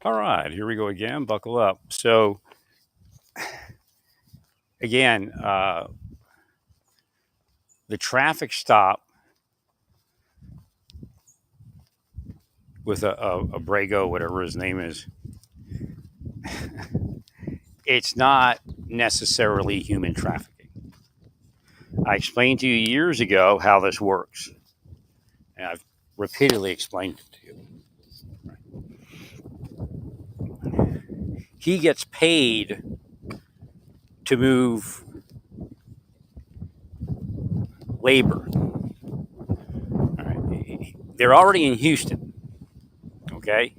All right, here we go again. Buckle up. So, again, the traffic stop with a Brago, whatever his name is, it's not necessarily human trafficking. I explained to you years ago how this works, and I've repeatedly explained it to you. He gets paid to move labor. All right. They're already in Houston, okay?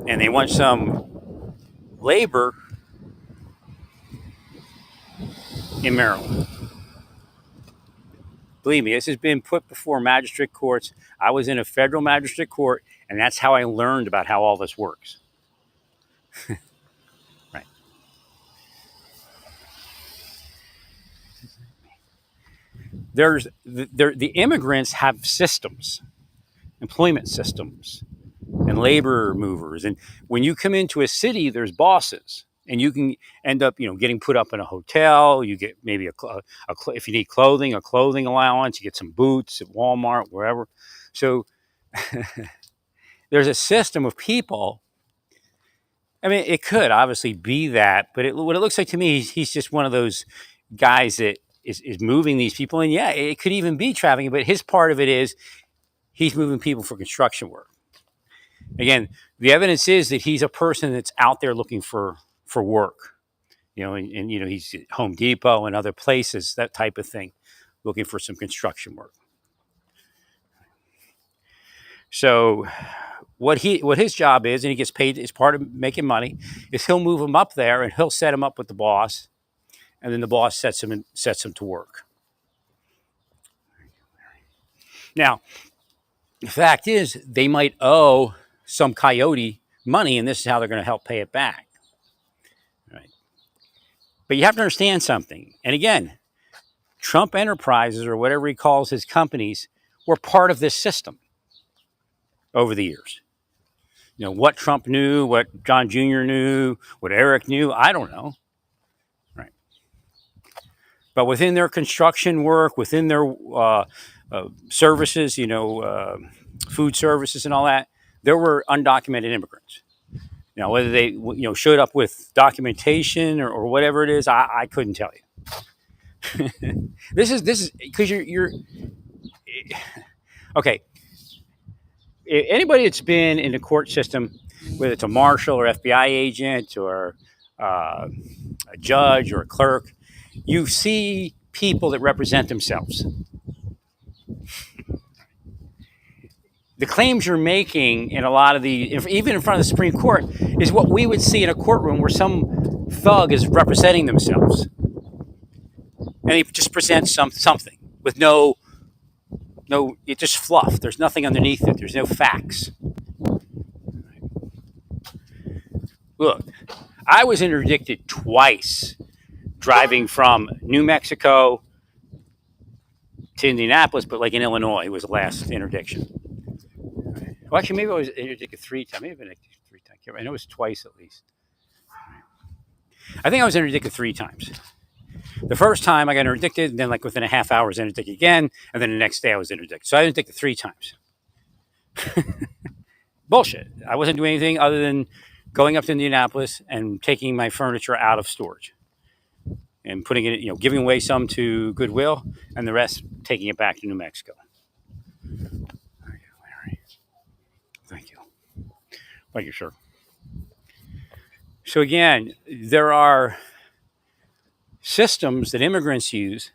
And they want some labor in Maryland. Believe me, this has been put before magistrate courts. I was in a federal magistrate court, and that's how I learned about how all this works. Right. The immigrants have systems, employment systems, and labor movers. And when you come into a city, there's bosses, and you can end up, getting put up in a hotel. You get maybe if you need clothing, a clothing allowance. You get some boots at Walmart, wherever. So there's a system of people. I mean, it could obviously be that, but what it looks like to me, he's just one of those guys that is moving these people. And yeah, it could even be trafficking, but his part of it is he's moving people for construction work. Again, the evidence is that he's a person that's out there looking for work, and he's at Home Depot and other places, that type of thing, looking for some construction work. So what his job is, and he gets paid as part of making money, is he'll move him up there and he'll set him up with the boss, and then the boss sets him to work. Now, the fact is, they might owe some coyote money, and this is how they're going to help pay it back. Right? But you have to understand something. And again, Trump Enterprises, or whatever he calls his companies, were part of this system over the years. What Trump knew, what John Jr. knew, what Eric knew, I don't know. Right. But within their construction work, within their services, food services and all that, there were undocumented immigrants. Whether they showed up with documentation or whatever it is, I couldn't tell you. This is because you're okay. Anybody that's been in the court system, whether it's a marshal or FBI agent or a judge or a clerk, you see people that represent themselves. The claims you're making in a lot of even in front of the Supreme Court, is what we would see in a courtroom where some thug is representing themselves. And he just presents something with it's just fluff. There's nothing underneath it. There's no facts. Look, I was interdicted twice driving from New Mexico to Indianapolis, but like in Illinois was the last interdiction. Well, actually, maybe I was interdicted 3 times. Maybe I've been interdicted 3 times. I know it was twice at least. I think I was interdicted 3 times. The first time I got interdicted, and then like within a half hour I was interdicted again, and then the next day I was interdicted. So I was interdicted 3 times. Bullshit. I wasn't doing anything other than going up to Indianapolis and taking my furniture out of storage and putting it, giving away some to Goodwill, and the rest taking it back to New Mexico. Thank you. Thank you, sir. So again, there are systems that immigrants use.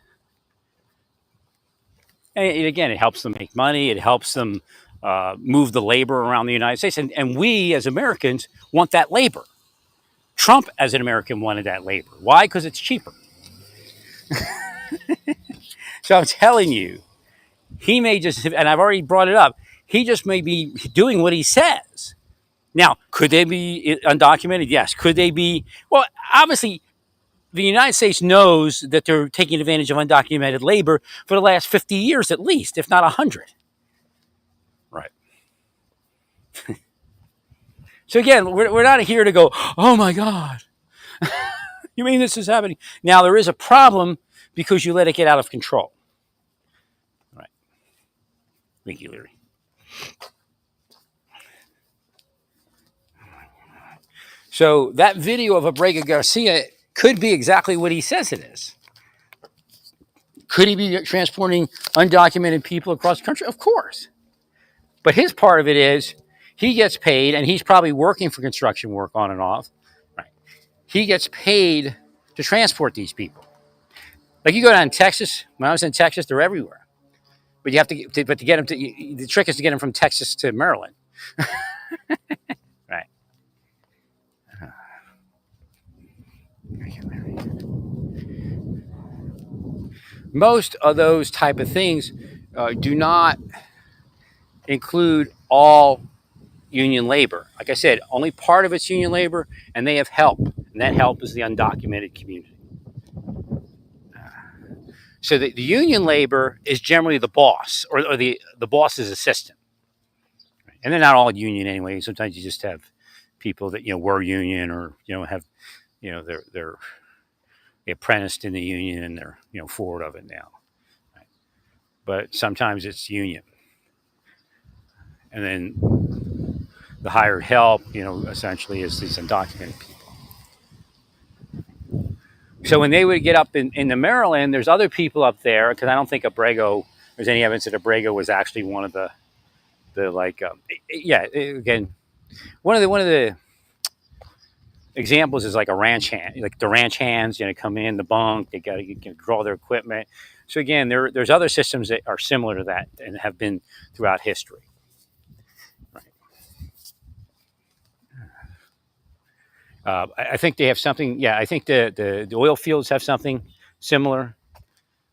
And again, it helps them make money. It helps them move the labor around the United States. And we, as Americans, want that labor. Trump, as an American, wanted that labor. Why? Because it's cheaper. So I'm telling you, he may just, and I've already brought it up, he just may be doing what he says. Now, could they be undocumented? Yes. Could they be? Well, obviously, the United States knows that they're taking advantage of undocumented labor for the last 50 years at least, if not 100. Right. So again, we're not here to go, oh my God, you mean this is happening? Now, there is a problem because you let it get out of control. Right. Mickey Leary. So that video of Abrego Garcia could be exactly what he says it is. Could he be transporting undocumented people across the country? Of course. But his part of it is he gets paid, and he's probably working for construction work on and off. Right. He gets paid to transport these people. Like you go down in Texas. When I was in Texas, they're everywhere. But you have but to get them to, the trick is to get them from Texas to Maryland. Right. Most of those type of things do not include all union labor. Like I said, only part of it's union labor, and they have help, and that help is the undocumented community. So the union labor is generally the boss or the boss's assistant, and they're not all union anyway. Sometimes you just have people that were union or have they're apprenticed in the union and they're forward of it now. Right? But sometimes it's union, and then the hired help, essentially is these undocumented people. So when they would get up into Maryland, there's other people up there because I don't think there's any evidence that Abrego was actually one of the again, one of the examples is like a ranch hand, like the ranch hands, come in the bunk, they got to draw their equipment. So again, there's other systems that are similar to that and have been throughout history. I think they have something. Yeah, I think the oil fields have something similar,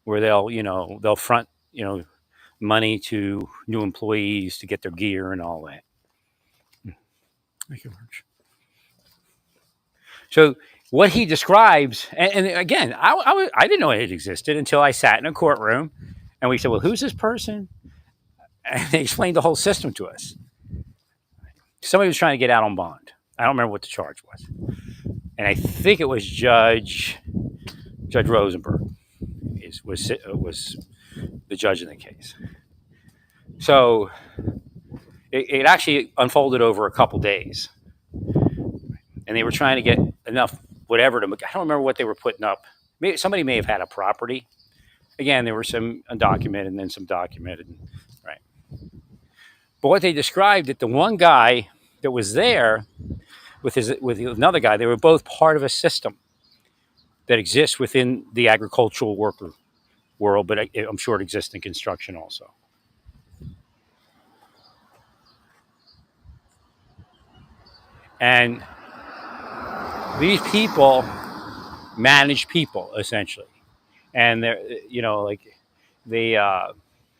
where they'll front money to new employees to get their gear and all that. Thank you, March. So what he describes, and again, I didn't know it existed until I sat in a courtroom, and we said, "Well, who's this person?" And they explained the whole system to us. Somebody was trying to get out on bond. I don't remember what the charge was. And I think it was Judge Rosenberg was the judge in the case. So it actually unfolded over a couple days, and they were trying to get enough whatever to. I don't remember what they were putting up. Somebody may have had a property. Again, there were some undocumented and then some documented, right? But what they described, that the one guy that was there with another guy, they were both part of a system that exists within the agricultural worker world, but I'm sure it exists in construction also. And these people manage people essentially, and they're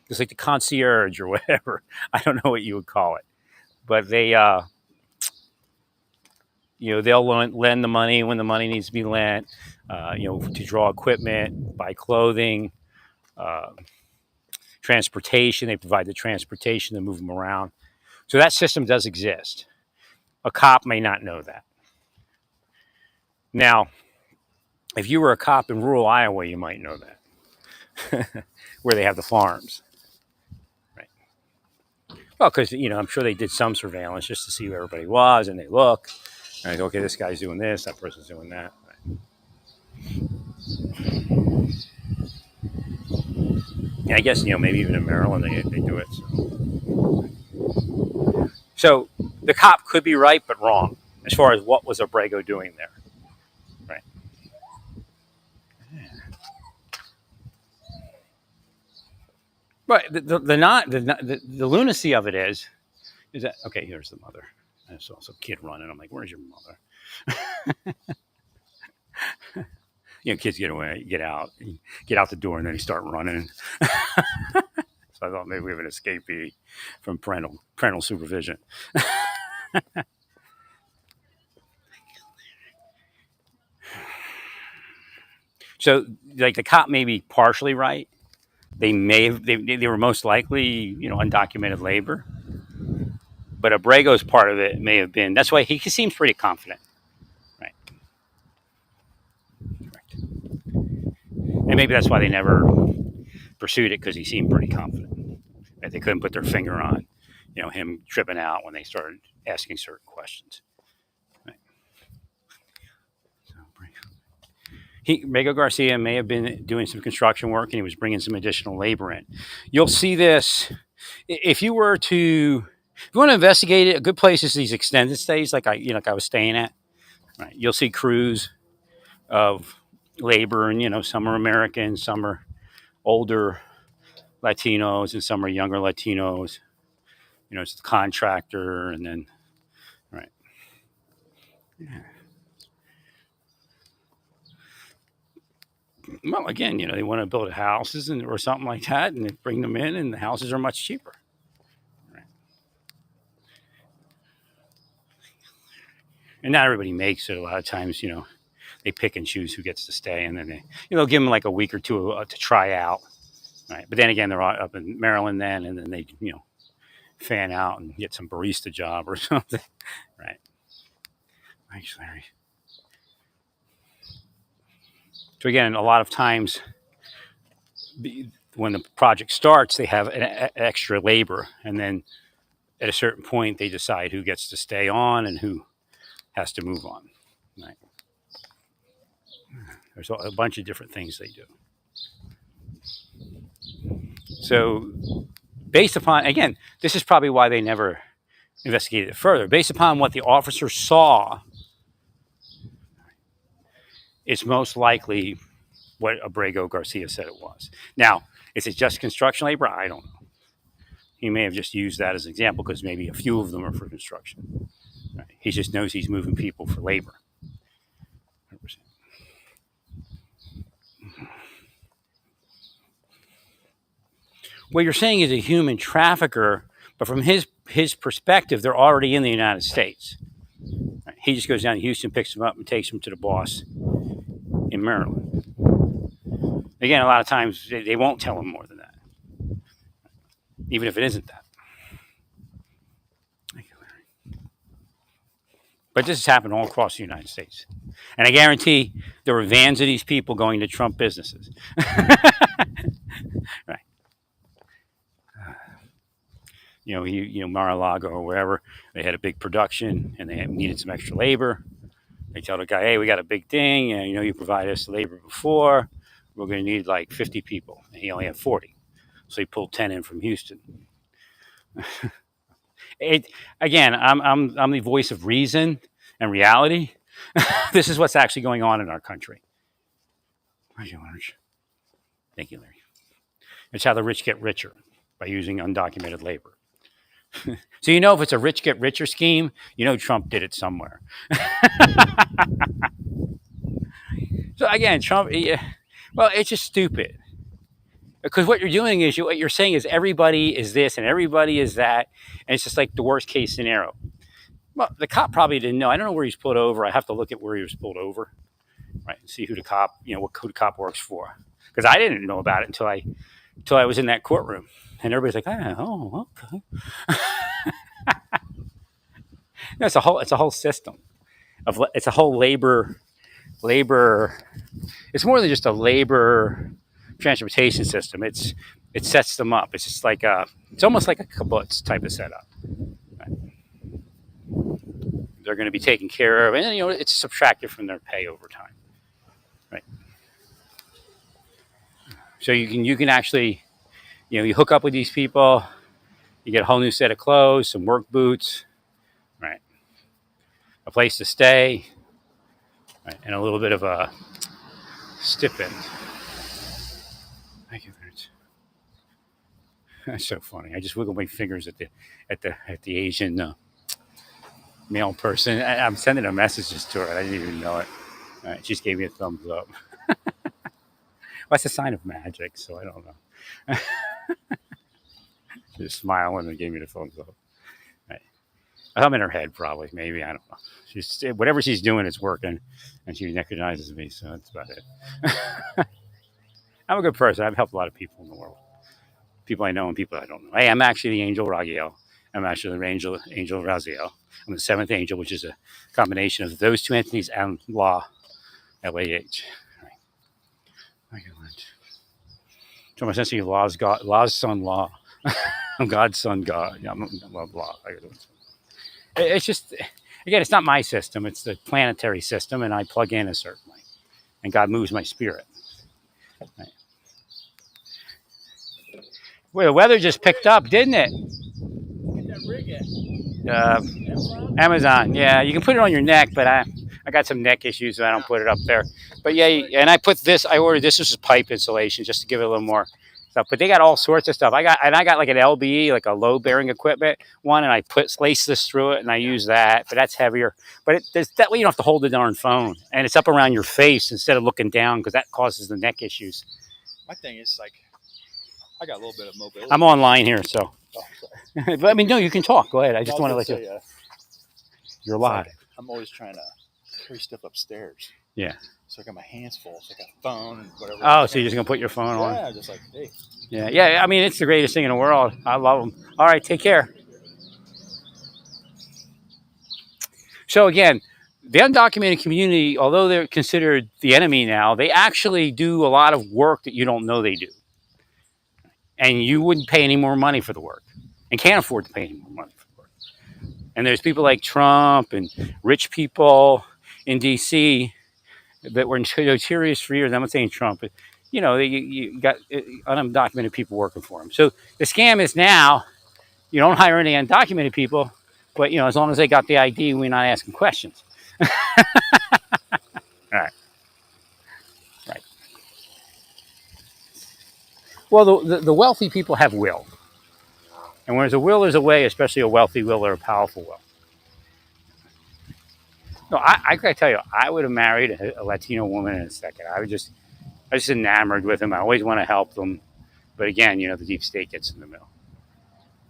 it's like the concierge or whatever. I don't know what you would call it, but they they'll lend the money when the money needs to be lent, to draw equipment, buy clothing, transportation. They provide the transportation to move them around. So that system does exist. A cop may not know that. Now, if you were a cop in rural Iowa, you might know that, where they have the farms. Right. Well, because, I'm sure they did some surveillance just to see who everybody was, and they look, and they go, okay, this guy's doing this, that person's doing that. Right. Yeah, I guess, maybe even in Maryland they do it. So the cop could be right, but wrong as far as what was Abrego doing there. Right. But the lunacy of it is that, okay, here's the mother. There's also a kid running. I'm like, where's your mother? Kids get away, get out the door, and then they start running. So I thought maybe we have an escapee from parental supervision. So, like, the cop may be partially right. They were most likely, undocumented labor. But Abrego's part of it may have been. That's why he seems pretty confident, right? Correct. And maybe that's why they never pursued it because he seemed pretty confident that they couldn't put their finger on, him tripping out when they started asking certain questions. Right. So, Rego Garcia may have been doing some construction work and he was bringing some additional labor in. You'll see this if you were to, if you want to investigate it. A good place is these extended stays, like I was staying at. Right. You'll see crews of labor, and some are American, some are older Latinos, and some are younger Latinos. It's the contractor, and then right. Yeah. Well, again, they want to build houses or something like that, and they bring them in, and the houses are much cheaper. Right. And not everybody makes it. A lot of times, they pick and choose who gets to stay, and then they'll give them like a week or two to try out. Right. But then again, they're up in Maryland then, and then they, fan out and get some barista job or something. Right. Thanks, Larry. So again, a lot of times when the project starts, they have an extra labor, and then at a certain point, they decide who gets to stay on and who has to move on. Right. There's a bunch of different things they do. So based upon, again, this is probably why they never investigated it further. Based upon what the officer saw, it's most likely what Abrego Garcia said it was. Now, is it just construction labor? I don't know. He may have just used that as an example because maybe a few of them are for construction. Right. He just knows he's moving people for labor. 100%. What you're saying is a human trafficker, but from his perspective, they're already in the United States. Right. He just goes down to Houston, picks them up, and takes them to the boss in Maryland. Again, a lot of times they won't tell him more than that, even if it isn't that. Thank you, Larry. But this has happened all across the United States. And I guarantee there were vans of these people going to Trump businesses. Right. Mar-a-Lago or wherever, they had a big production and they needed some extra labor. They tell the guy, hey, we got a big thing, and you provide us labor before. We're going to need like 50 people. And he only had 40. So he pulled 10 in from Houston. Again, I'm the voice of reason and reality. This is what's actually going on in our country. Thank you, Larry. Thank you, Larry. It's how the rich get richer, by using undocumented labor. So if it's a rich get richer scheme, Trump did it somewhere. So again, Trump, well, it's just stupid. Because what you're doing is what you're saying is everybody is this and everybody is that, and it's just like the worst case scenario. Well, the cop probably didn't know. I don't know where he's pulled over. I have to look at where he was pulled over, right, and see who the cop, who the cop works for. Because I didn't know about it until I was in that courtroom, and everybody's like, "Oh, okay." It's a whole system it's a whole labor. It's more than just a labor transportation system. It sets them up. It's just like it's almost like a kibbutz type of setup. Right? They're going to be taken care of, and it's subtracted from their pay over time. Right. So you can actually, you hook up with these people, you get a whole new set of clothes, some work boots, right, a place to stay, right, and a little bit of a stipend. Thank you, Vince. That's so funny. I just wiggle my fingers at the Asian male person. I'm sending her messages to her. I didn't even know it. She just gave me a thumbs up. Well, that's a sign of magic, so I don't know. She just smiled and gave me the thumbs up. Right. I'm in her head, probably. Maybe. I don't know. Whatever she's doing is working, and she recognizes me, so that's about it. I'm a good person. I've helped a lot of people in the world. People I know and people I don't know. Hey, I'm actually the angel Ragiel. I'm actually the angel of Raziel. I'm the seventh angel, which is a combination of those two entities and Law, L-A-H. Right. So my sense of Law's God, Law's son, Law. I'm God's son, God. Yeah, I'm love Law. It's just, again, it's not my system. It's the planetary system, and I plug in a certain way, and God moves my spirit. Right. Well, the weather just picked up, didn't it? Amazon. Yeah, you can put it on your neck, but I got some neck issues, so I don't put it up there. But yeah, and I put this. I ordered this. This is pipe insulation, just to give it a little more stuff. But they got all sorts of stuff. I got like an LBE, like a load bearing equipment one, and I lace this through it, and I use that. But that's heavier. But that way you don't have to hold the darn phone, and it's up around your face instead of looking down, because that causes the neck issues. My thing is like, I got a little bit of mobility. I'm online here, so. Oh, but I mean, no, you can talk. Go ahead. I just want to let you. You're live. Like, I'm always trying to carry stuff upstairs. Yeah. So I got my hands full. So I got a phone and whatever. Oh, so you're just gonna put your phone on? Yeah, just like, hey. Yeah. I mean, it's the greatest thing in the world. I love them. All right, take care. So again, the undocumented community, although they're considered the enemy now, they actually do a lot of work that you don't know they do, and you wouldn't pay any more money for the work, and can't afford to pay any more money for the work. And there's people like Trump and rich people in D.C. that were notorious for years. I'm not saying Trump, but you got undocumented people working for them. So the scam is now you don't hire any undocumented people, but as long as they got the ID, we're not asking questions. All right. Well, the wealthy people have will, and whereas a will is a way, especially a wealthy will or a powerful will. No, I gotta tell you, I would have married a Latino woman in a second. I was just enamored with them. I always want to help them, but again, the deep state gets in the middle.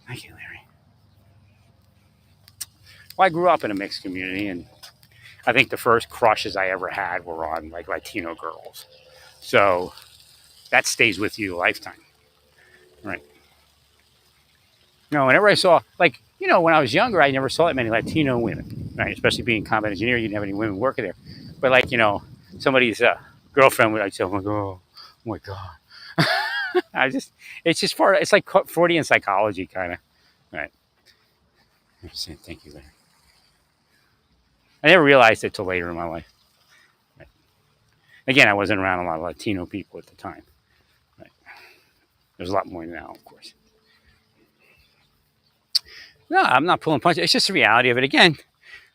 Thank you, Larry. Well, I grew up in a mixed community, and I think the first crushes I ever had were on like Latino girls. So that stays with you a lifetime, right? Whenever I saw, when I was younger, I never saw that many Latino women, right? Especially being a combat engineer, you didn't have any women working there. But somebody's girlfriend would, I'd say, oh my God. It's like Freudian psychology, kind of, right? I'm saying thank you, Larry. I never realized it till later in my life. Right. Again, I wasn't around a lot of Latino people at the time. Right. There's a lot more now, of course. No, I'm not pulling punches. It's just the reality of it. Again,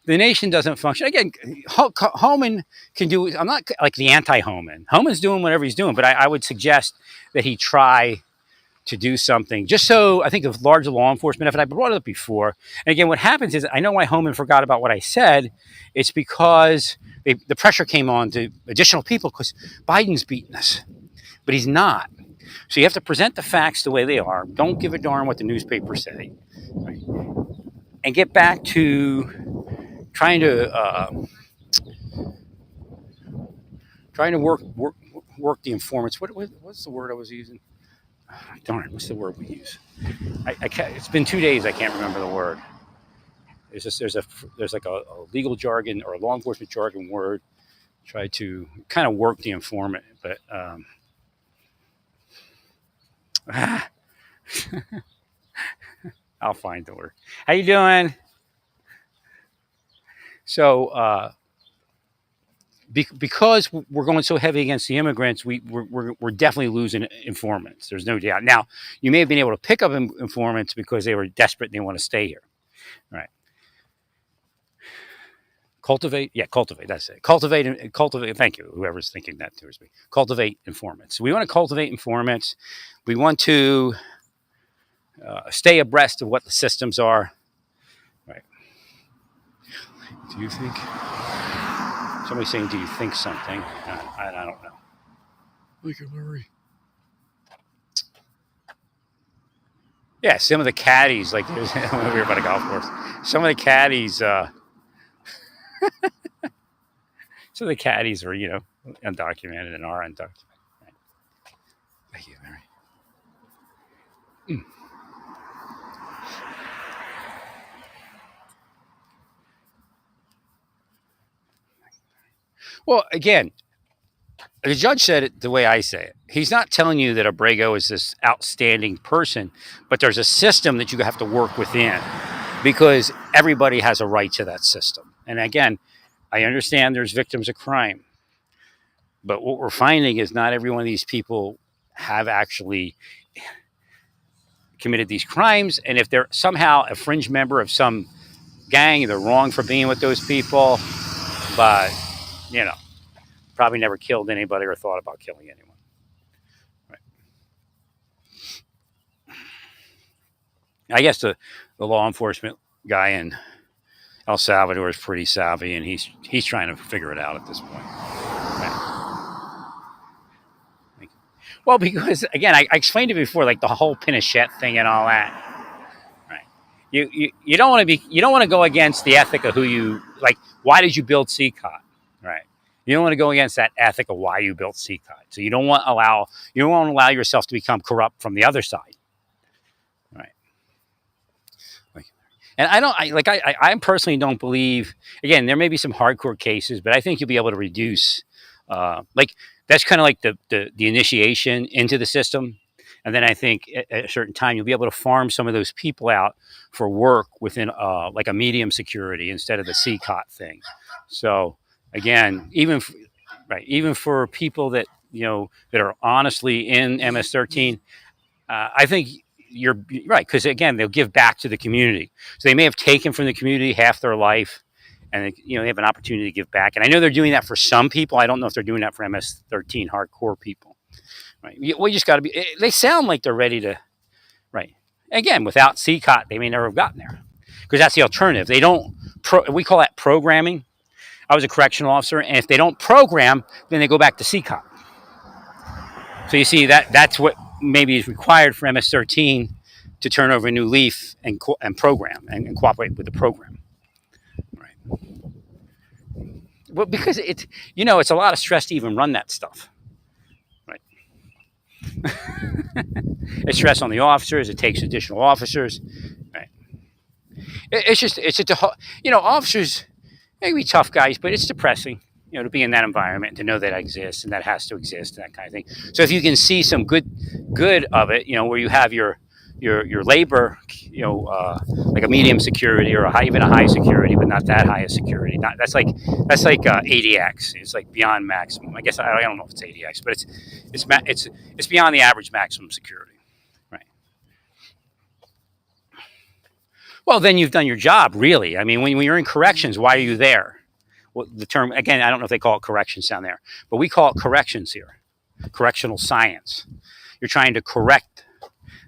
the nation doesn't function. Again, Homan can do. I'm not like the anti-Homan. Homan's doing whatever he's doing, but I would suggest that he try to do something. Just so I think of larger law enforcement effort. I brought it up before. And again, what happens is I know why Homan forgot about what I said. It's because the pressure came on to additional people because Biden's beating us, but he's not. So you have to present the facts the way they are. Don't give a darn what the newspapers say, right? And get back to trying to work the informants. What's the word I was using? Darn, what's the word we use? I can't, it's been 2 days. I can't remember the word. There's like a legal jargon or a law enforcement jargon word. Try to kind of work the informant, but I'll find the word. How you doing? So because we're going so heavy against the immigrants, we're definitely losing informants. There's no doubt. Now, you may have been able to pick up informants because they were desperate and they want to stay here. Right. Cultivate. That's it. Cultivate. Thank you, whoever's thinking that towards me. Cultivate informants. We want to cultivate informants. We want to stay abreast of what the systems are. Right. Do you think? Somebody's saying, do you think something? I don't know. Look at Murray. Yeah, some of the caddies, like there's over here by the golf course. Some of the caddies, some of the caddies are, undocumented and are undocumented. Right. Thank you, Mary. Well, again, the judge said it the way I say it. He's not telling you that Abrego is this outstanding person, but there's a system that you have to work within because everybody has a right to that system. And again, I understand there's victims of crime, but what we're finding is not every one of these people have actually committed these crimes. And if they're somehow a fringe member of some gang, they're wrong for being with those people, but, you know, probably never killed anybody or thought about killing anyone. Right. I guess the law enforcement guy in El Salvador is pretty savvy, and he's trying to figure it out at this point. Right. Well, because again, I explained it before, like the whole Pinochet thing and all that. Right. You don't want to be you don't want to go against the ethic of who you like. Why did you build CCOT? Right. You don't want to go against that ethic of why you built CCOT. So you don't want to allow yourself to become corrupt from the other side. Right. Like, and I personally don't believe. Again, there may be some hardcore cases, but I think you'll be able to reduce. Like that's kind of like the initiation into the system, and then I think at a certain time you'll be able to farm some of those people out for work within like a medium security instead of the CCOT thing. So again, even for people that that are honestly in MS-13, I think you're right because again they'll give back to the community. So they may have taken from the community half their life, and they have an opportunity to give back. And I know they're doing that for some people. I don't know if they're doing that for MS-13 hardcore people. Right? We just got to be. They sound like they're ready to. Right. Again, without CCOT, they may never have gotten there because that's the alternative. They don't. We call that programming. I was a correctional officer, and if they don't program, then they go back to CCOT. So you see that's what maybe is required for MS-13 to turn over a new leaf and program and cooperate with the program. Right. Well, because it's a lot of stress to even run that stuff. Right. It's stress on the officers. It takes additional officers. Right. Officers may be tough guys, but it's depressing. To be in that environment and to know that exists and that has to exist and that kind of thing. So if you can see some good of it, where you have your labor, like a medium security or even a high security, but not that high a security. That's like ADX. It's like beyond maximum. I guess I don't know if it's ADX, but it's beyond the average maximum security. Right. Well, then you've done your job, really. I mean, when you're in corrections, why are you there? Well, the term, again, I don't know if they call it corrections down there, but we call it corrections here, correctional science. You're trying to correct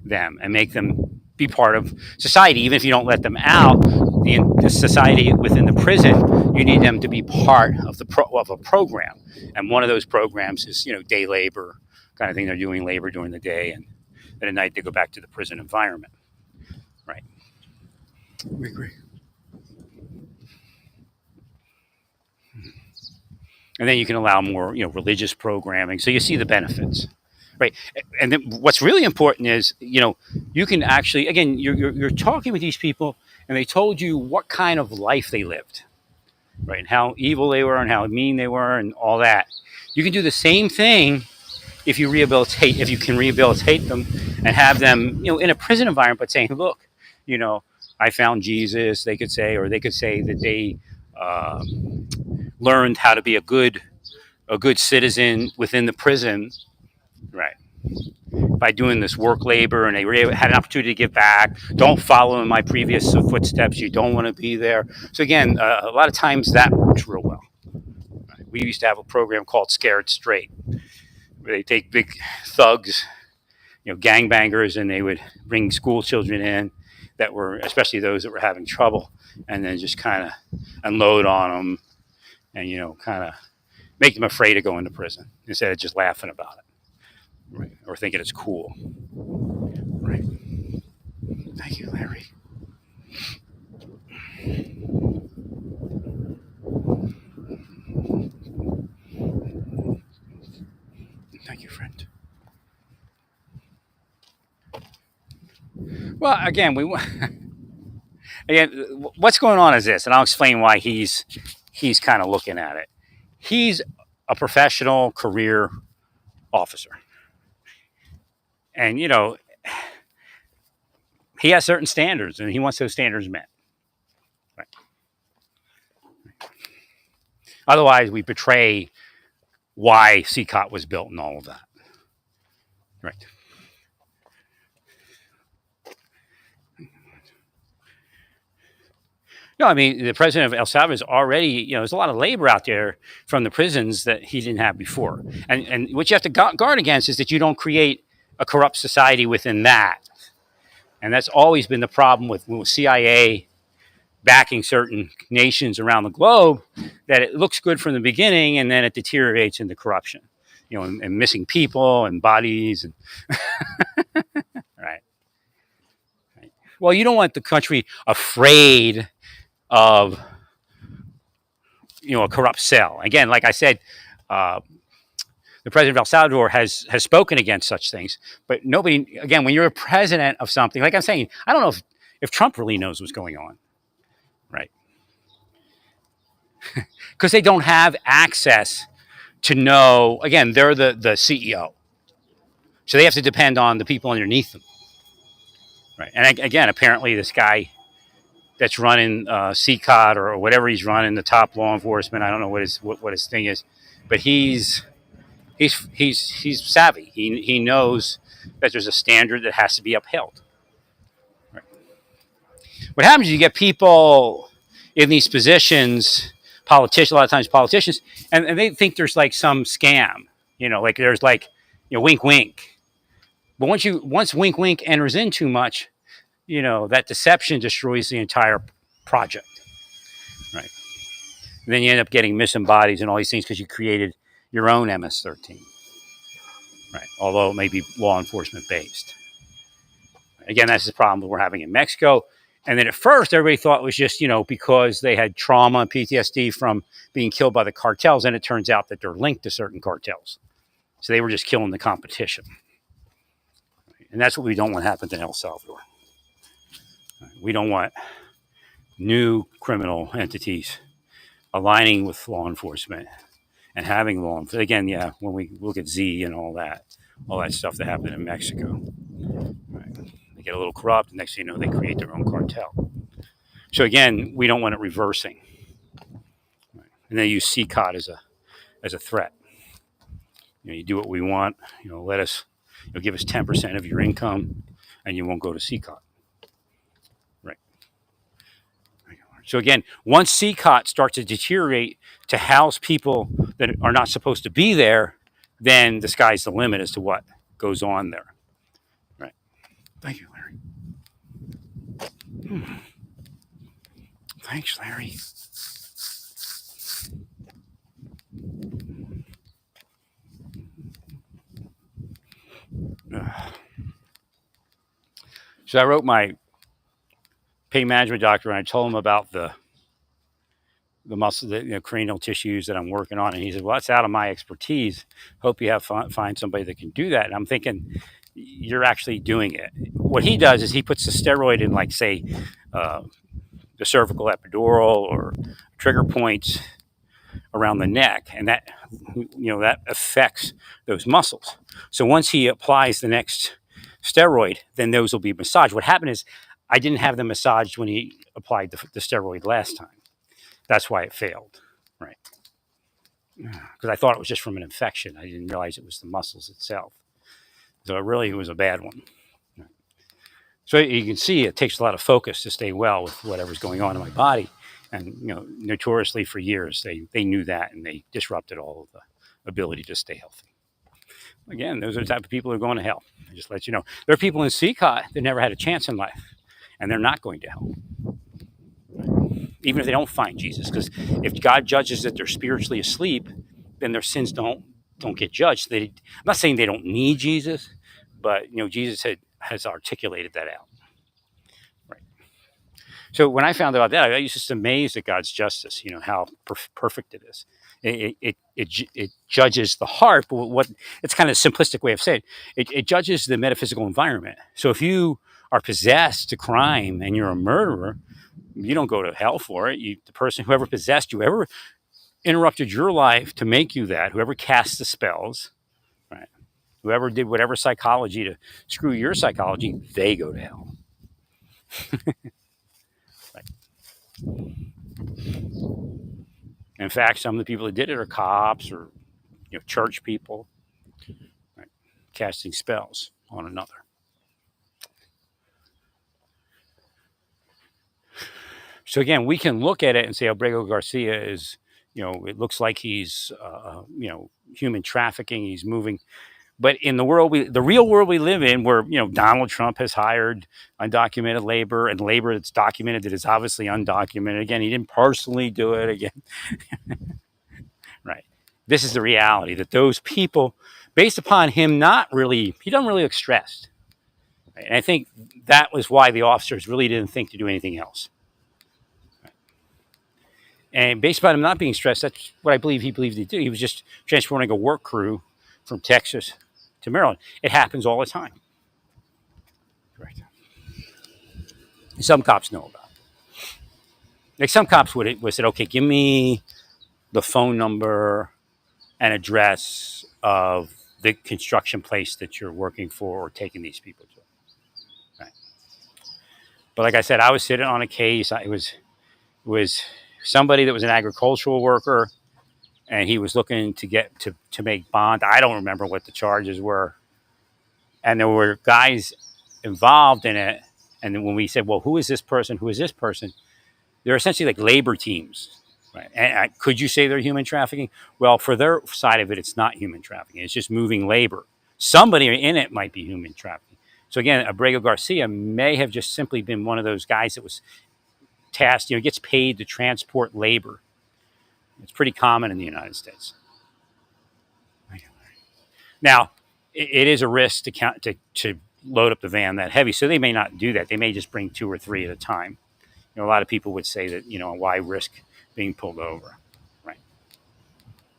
them and make them be part of society. Even if you don't let them out, the society within the prison, you need them to be part of of a program. And one of those programs is, day labor kind of thing. They're doing labor during the day, and then at night they go back to the prison environment. Right. We agree. And then you can allow more, religious programming. So you see the benefits, right? And then what's really important is, you can actually, again, you're talking with these people, and they told you what kind of life they lived, right? And how evil they were, and how mean they were, and all that. You can do the same thing if you can rehabilitate them and have them, in a prison environment, but saying, look, I found Jesus. They could say, or they could say that they. Learned how to be a good citizen within the prison, right? By doing this work labor, and they had an opportunity to give back. Don't follow in my previous footsteps. You don't want to be there. So again, a lot of times that works real well. Right? We used to have a program called Scared Straight, where they take big thugs, gangbangers, and they would bring school children in that were, especially those that were having trouble, and then just kind of unload on them. And, kind of make them afraid of going to prison instead of just laughing about it, right? Or thinking it's cool. Right. Thank you, Larry. Thank you, friend. Well, again, again, what's going on is this, and I'll explain why he's kind of looking at it. He's a professional career officer. And, he has certain standards and he wants those standards met. Right. Otherwise, we betray why CCOT was built and all of that. Right. No, I mean, the president of El Salvador is already, there's a lot of labor out there from the prisons that he didn't have before. And what you have to guard against is that you don't create a corrupt society within that. And that's always been the problem with CIA backing certain nations around the globe, that it looks good from the beginning and then it deteriorates into corruption, and missing people and bodies. And right. Well, you don't want the country afraid of a corrupt cell. Again, like I said, the president of El Salvador has spoken against such things, but nobody. Again, when you're a president of something, like I'm saying, I don't know if Trump really knows what's going on, right? Because they don't have access to know. Again, they're the CEO, so they have to depend on the people underneath them, right? And again, apparently, this guy that's running CCOT or whatever he's running, the top law enforcement. I don't know what his thing is, but he's savvy. He knows that there's a standard that has to be upheld. Right. What happens is you get people in these positions, politicians, a lot of times politicians, and they think there's like some scam, like there's like, wink, wink. But once wink, wink enters in too much, that deception destroys the entire project, right? And then you end up getting missing bodies and all these things because you created your own MS-13, right? Although it may be law enforcement based. Again, that's the problem we're having in Mexico. And then at first, everybody thought it was just, because they had trauma and PTSD from being killed by the cartels. And it turns out that they're linked to certain cartels. So they were just killing the competition. And that's what we don't want to happen in El Salvador. We don't want new criminal entities aligning with law enforcement and having law enforcement. Again, yeah, when we look at Z and all that stuff that happened in Mexico, right? They get a little corrupt, and next thing you know, they create their own cartel. So again, we don't want it reversing. Right? And they use CCOT as a threat. You do what we want. Let us, give us 10% of your income, and you won't go to CCOT. So again, once CCOT starts to deteriorate to house people that are not supposed to be there, then the sky's the limit as to what goes on there. Right. Thank you, Larry. Thanks, Larry. So I wrote my pain management doctor, and I told him about the muscle, the cranial tissues that I'm working on, and he said, "Well, that's out of my expertise. Hope you find somebody that can do that." And I'm thinking, you're actually doing it. What he does is he puts the steroid in, like, say, the cervical epidural or trigger points around the neck, and that that affects those muscles. So once he applies the next steroid, then those will be massaged. What happened is I didn't have them massaged when he applied the steroid last time. That's why it failed, right? Because I thought it was just from an infection. I didn't realize it was the muscles itself. So it really was a bad one. So you can see it takes a lot of focus to stay well with whatever's going on in my body. And, notoriously for years, they knew that, and they disrupted all of the ability to stay healthy. Again, those are the type of people who are going to hell. I just let you know. There are people in CCOT that never had a chance in life, and they're not going to hell. Even if they don't find Jesus. Because if God judges that they're spiritually asleep, then their sins don't get judged. I'm not saying they don't need Jesus, but, Jesus has articulated that out. Right. So when I found out that, I was just amazed at God's justice, how perfect it is. It judges the heart, but it's kind of a simplistic way of saying it judges the metaphysical environment. So if you are possessed to crime and you're a murderer, you don't go to hell for it. The person, whoever possessed you, whoever interrupted your life to make you that, whoever cast the spells, right? Whoever did whatever psychology to screw your psychology, they go to hell. Right. In fact, some of the people that did it are cops or church people, right? Casting spells on another. So again, we can look at it and say Abrego Garcia is, it looks like he's, human trafficking. He's moving, but in the real world we live in, where Donald Trump has hired undocumented labor and labor that's documented that is obviously undocumented. Again, he didn't personally do it. Again, right? This is the reality that those people, based upon him, he doesn't really look stressed. Right? And I think that was why the officers really didn't think to do anything else. And based upon him not being stressed, that's what I believe he believed he'd do. He was just transporting a work crew from Texas to Maryland. It happens all the time. Correct. Some cops know about it. Like some cops would said, okay, give me the phone number and address of the construction place that you're working for or taking these people to. Right. But like I said, I was sitting on a case. It was somebody that was an agricultural worker, and he was looking to get to make bond. I don't remember what the charges were, and there were guys involved in it. And then when we said, well, who is this person? Who is this person? They're essentially like labor teams. Right. And could you say they're human trafficking? Well, for their side of it, it's not human trafficking. It's just moving labor. Somebody in it might be human trafficking. So again, Abrego Garcia may have just simply been one of those guys that was tasked, gets paid to transport labor. It's pretty common in the United States. Now, it is a risk to load up the van that heavy, so they may not do that. They may just bring 2 or 3 at a time. A lot of people would say that, why risk being pulled over, right?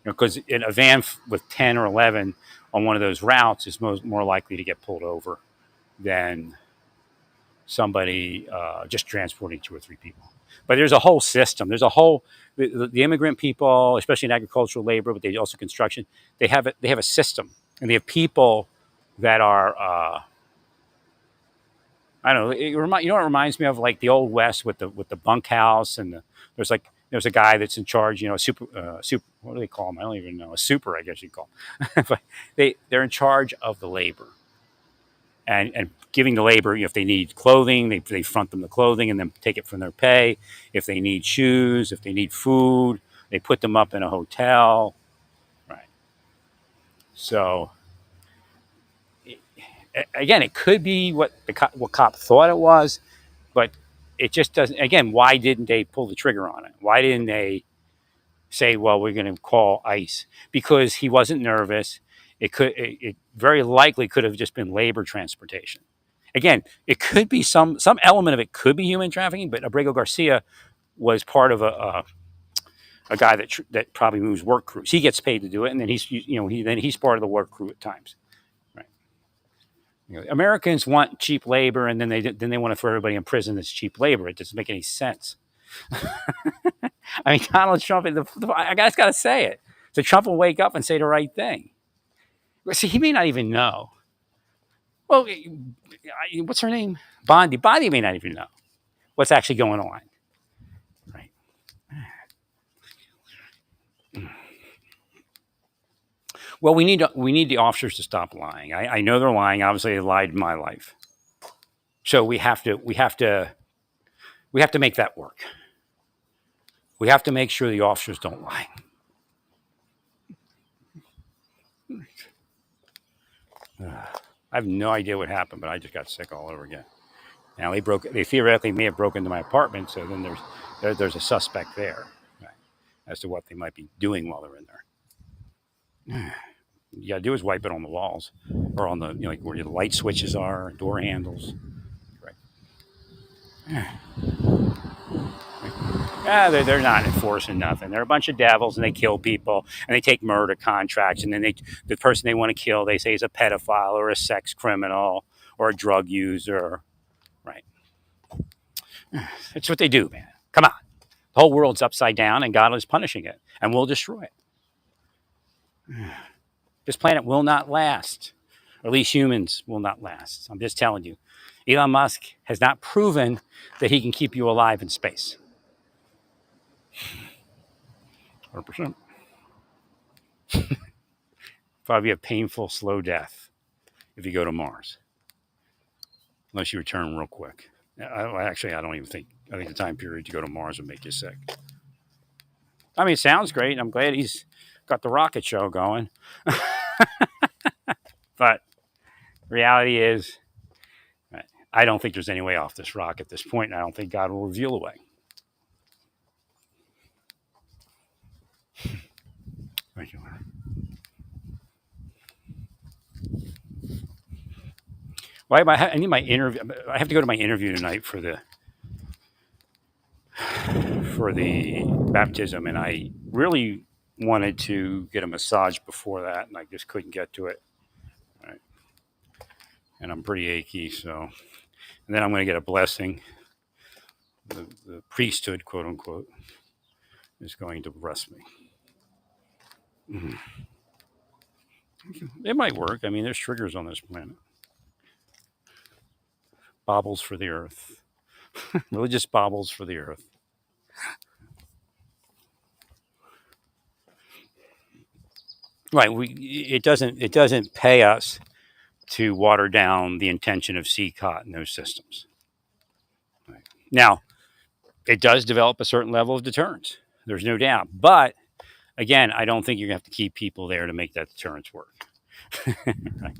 Because a van with 10 or 11 on one of those routes is more likely to get pulled over than somebody just transporting 2 or 3 people. But there's a whole system. There's a whole the immigrant people, especially in agricultural labor, but they also construction. They have a system, and they have people that are. I don't know. It reminds me of like the old West with the bunkhouse, and there's a guy that's in charge. Super. What do they call him? I don't even know. A super, I guess you'd call him. But they're in charge of the labor, and giving the labor. If they need clothing, they front them the clothing and then take it from their pay. If they need shoes, if they need food, they put them up in a hotel. Right. So. Again, it could be what cop thought it was, but it just doesn't. Again, why didn't they pull the trigger on it? Why didn't they say, "Well, we're going to call ICE"? Because he wasn't nervous. It very likely could have just been labor transportation. Again, it could be some element of it could be human trafficking, but Abrego Garcia was part of a guy that probably moves work crews. He gets paid to do it, and then he's part of the work crew at times. Americans want cheap labor, and then they want to throw everybody in prison that's cheap labor. It doesn't make any sense. I mean, Donald Trump, I just got to say it. So Trump will wake up and say the right thing. See, he may not even know. Well, what's her name? Bondi. Bondi may not even know what's actually going on. Right. Well, we need the officers to stop lying. I know they're lying. Obviously, they lied in my life. So we have to make that work. We have to make sure the officers don't lie. I have no idea what happened, but I just got sick all over again. Now they theoretically may have broken into my apartment, so then there's a suspect there, right, as to what they might be doing while they're in there. You gotta do is wipe it on the walls or on the like where the light switches are, door handles. Right. Yeah, they're not enforcing nothing. They're a bunch of devils, and they kill people, and they take murder contracts, and then the person they want to kill, they say is a pedophile or a sex criminal or a drug user. Right. That's what they do, man. Come on. The whole world's upside down, and God is punishing it, and will destroy it. This planet will not last, or at least humans will not last. I'm just telling you. Elon Musk has not proven that he can keep you alive in space. 100%. Probably a painful, slow death if you go to Mars, unless you return real quick. Actually, I don't even think. I think the time period to go to Mars would make you sick. I mean, it sounds great. I'm glad he's got the rocket show going. But reality is, I don't think there's any way off this rock at this point, and I don't think God will reveal a way. Thank you, Larry. Well, I need my interview. I have to go to my interview tonight for the baptism, and I really wanted to get a massage before that, and I just couldn't get to it. Right. And I'm pretty achy, so. And then I'm going to get a blessing. The priesthood, quote unquote, is going to bless me. It might work. I mean, there's triggers on this planet. Baubles for the earth. Religious baubles for the earth. Right. It doesn't pay us to water down the intention of CCOT in those systems. Right. Now, it does develop a certain level of deterrence. There's no doubt. But again, I don't think you're going to have to keep people there to make that deterrence work. Right.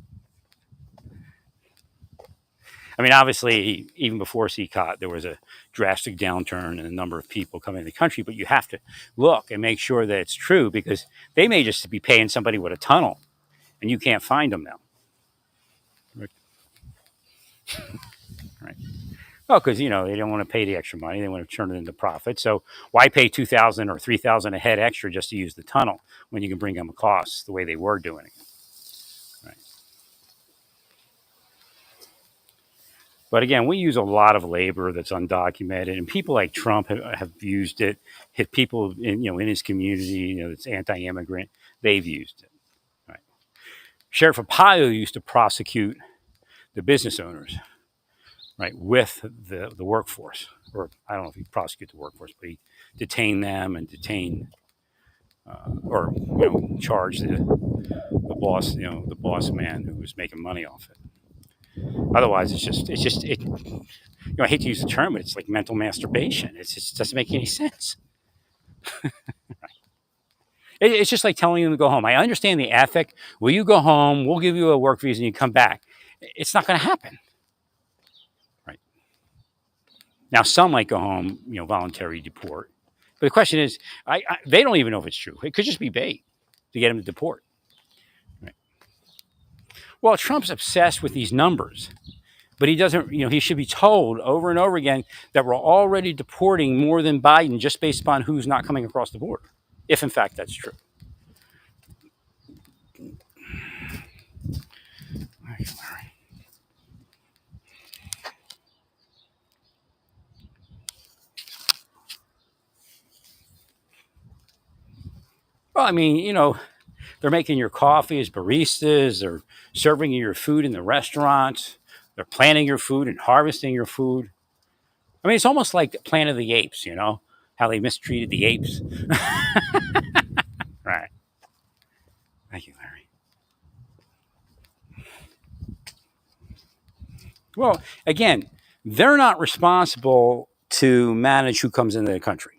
I mean, obviously, even before CCOT, there was a drastic downturn in the number of people coming to the country, but you have to look and make sure that it's true, because they may just be paying somebody with a tunnel, and you can't find them now. Right. Well, because, they don't want to pay the extra money. They want to turn it into profit. So why pay $2,000 or $3,000 a head extra just to use the tunnel when you can bring them across the way they were doing it? Right. But again, we use a lot of labor that's undocumented, and people like Trump have used it. Hit people in his community, that's anti-immigrant. They've used it. Right. Sheriff Arpaio used to prosecute the business owners, right, with the workforce, or I don't know if he prosecuted the workforce, but he detained them and charged the boss, the boss man who was making money off it. Otherwise, I hate to use the term, but it's like mental masturbation. It just doesn't make any sense. Right. It's just like telling them to go home. I understand the ethic. Will you go home? We'll give you a work visa and you come back. It's not going to happen. Right. Now, some might go home, voluntary deport. But the question is, they don't even know if it's true. It could just be bait to get them to deport. Right. Well, Trump's obsessed with these numbers, but he doesn't, he should be told over and over again that we're already deporting more than Biden just based upon who's not coming across the border, if in fact that's true. Well, I mean, they're making your coffee as baristas. They're serving you your food in the restaurants. They're planting your food and harvesting your food. I mean, it's almost like the Planet of the Apes, how they mistreated the apes. Right. Thank you, Larry. Well, again, they're not responsible to manage who comes into the country.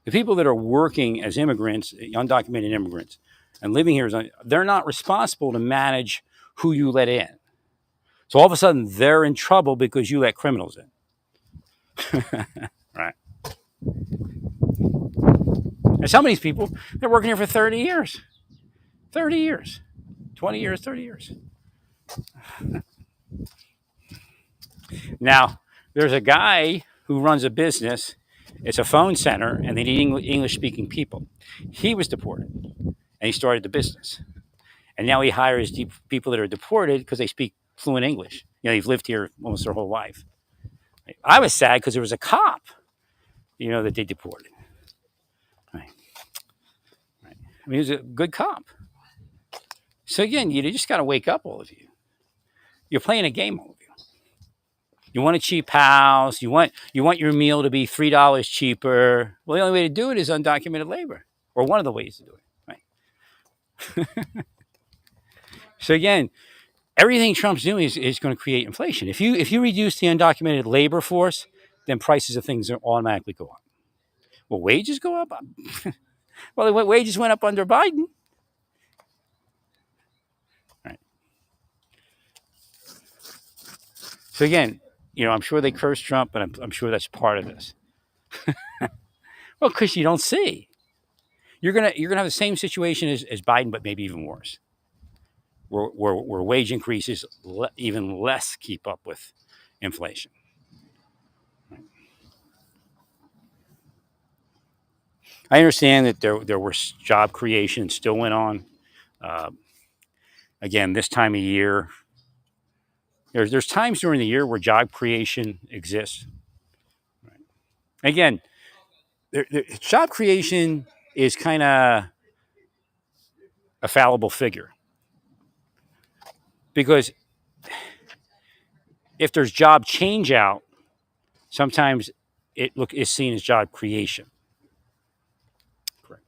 The people that are working as immigrants, undocumented immigrants, and living here, they're not responsible to manage who you let in. So all of a sudden, they're in trouble because you let criminals in. Right. And some of these people, they're working here for 30 years. 30 years. 20 years, 30 years. Now, there's a guy who runs a business. It's a phone center, and they need English-speaking people. He was deported, and he started the business. And now he hires people that are deported because they speak fluent English. They've lived here almost their whole life. I was sad because there was a cop You know that they deported. Right. Right. I mean, he was a good cop. So again, you just got to wake up, all of you. You're playing a game, all of you. You want a cheap house. You want your meal to be $3 cheaper. Well, the only way to do it is undocumented labor, or one of the ways to do it. Right. So again, everything Trump's doing is going to create inflation. If you reduce the undocumented labor force, then prices of things automatically go up. Will wages go up? Well, wages went up under Biden. Right. So again, I'm sure they curse Trump, but I'm sure that's part of this. Well, because you don't see, you're gonna have the same situation as Biden, but maybe even worse, where wage increases even less keep up with inflation. I understand that there was job creation still went on. Uh, Again, this time of year, there's times during the year where job creation exists. Again, job creation is kind of a fallible figure because if there's job change out, sometimes it is seen as job creation. Correct.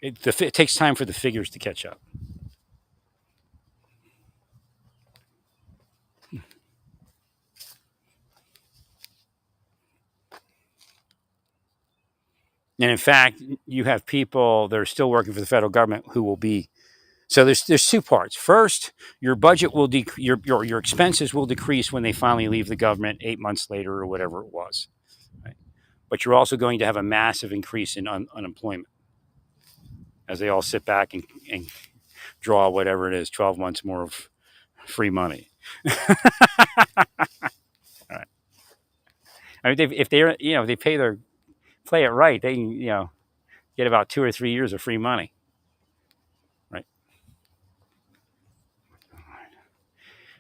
It takes time for the figures to catch up. And in fact, you have people that are still working for the federal government who will be. So there's two parts. First, your budget will your expenses will decrease when they finally leave the government 8 months later or whatever it was. Right? But you're also going to have a massive increase in unemployment as they all sit back and draw whatever it is, 12 months more of free money. All right. I mean, if they're they play it right, they can get about 2 or 3 years of free money. Right.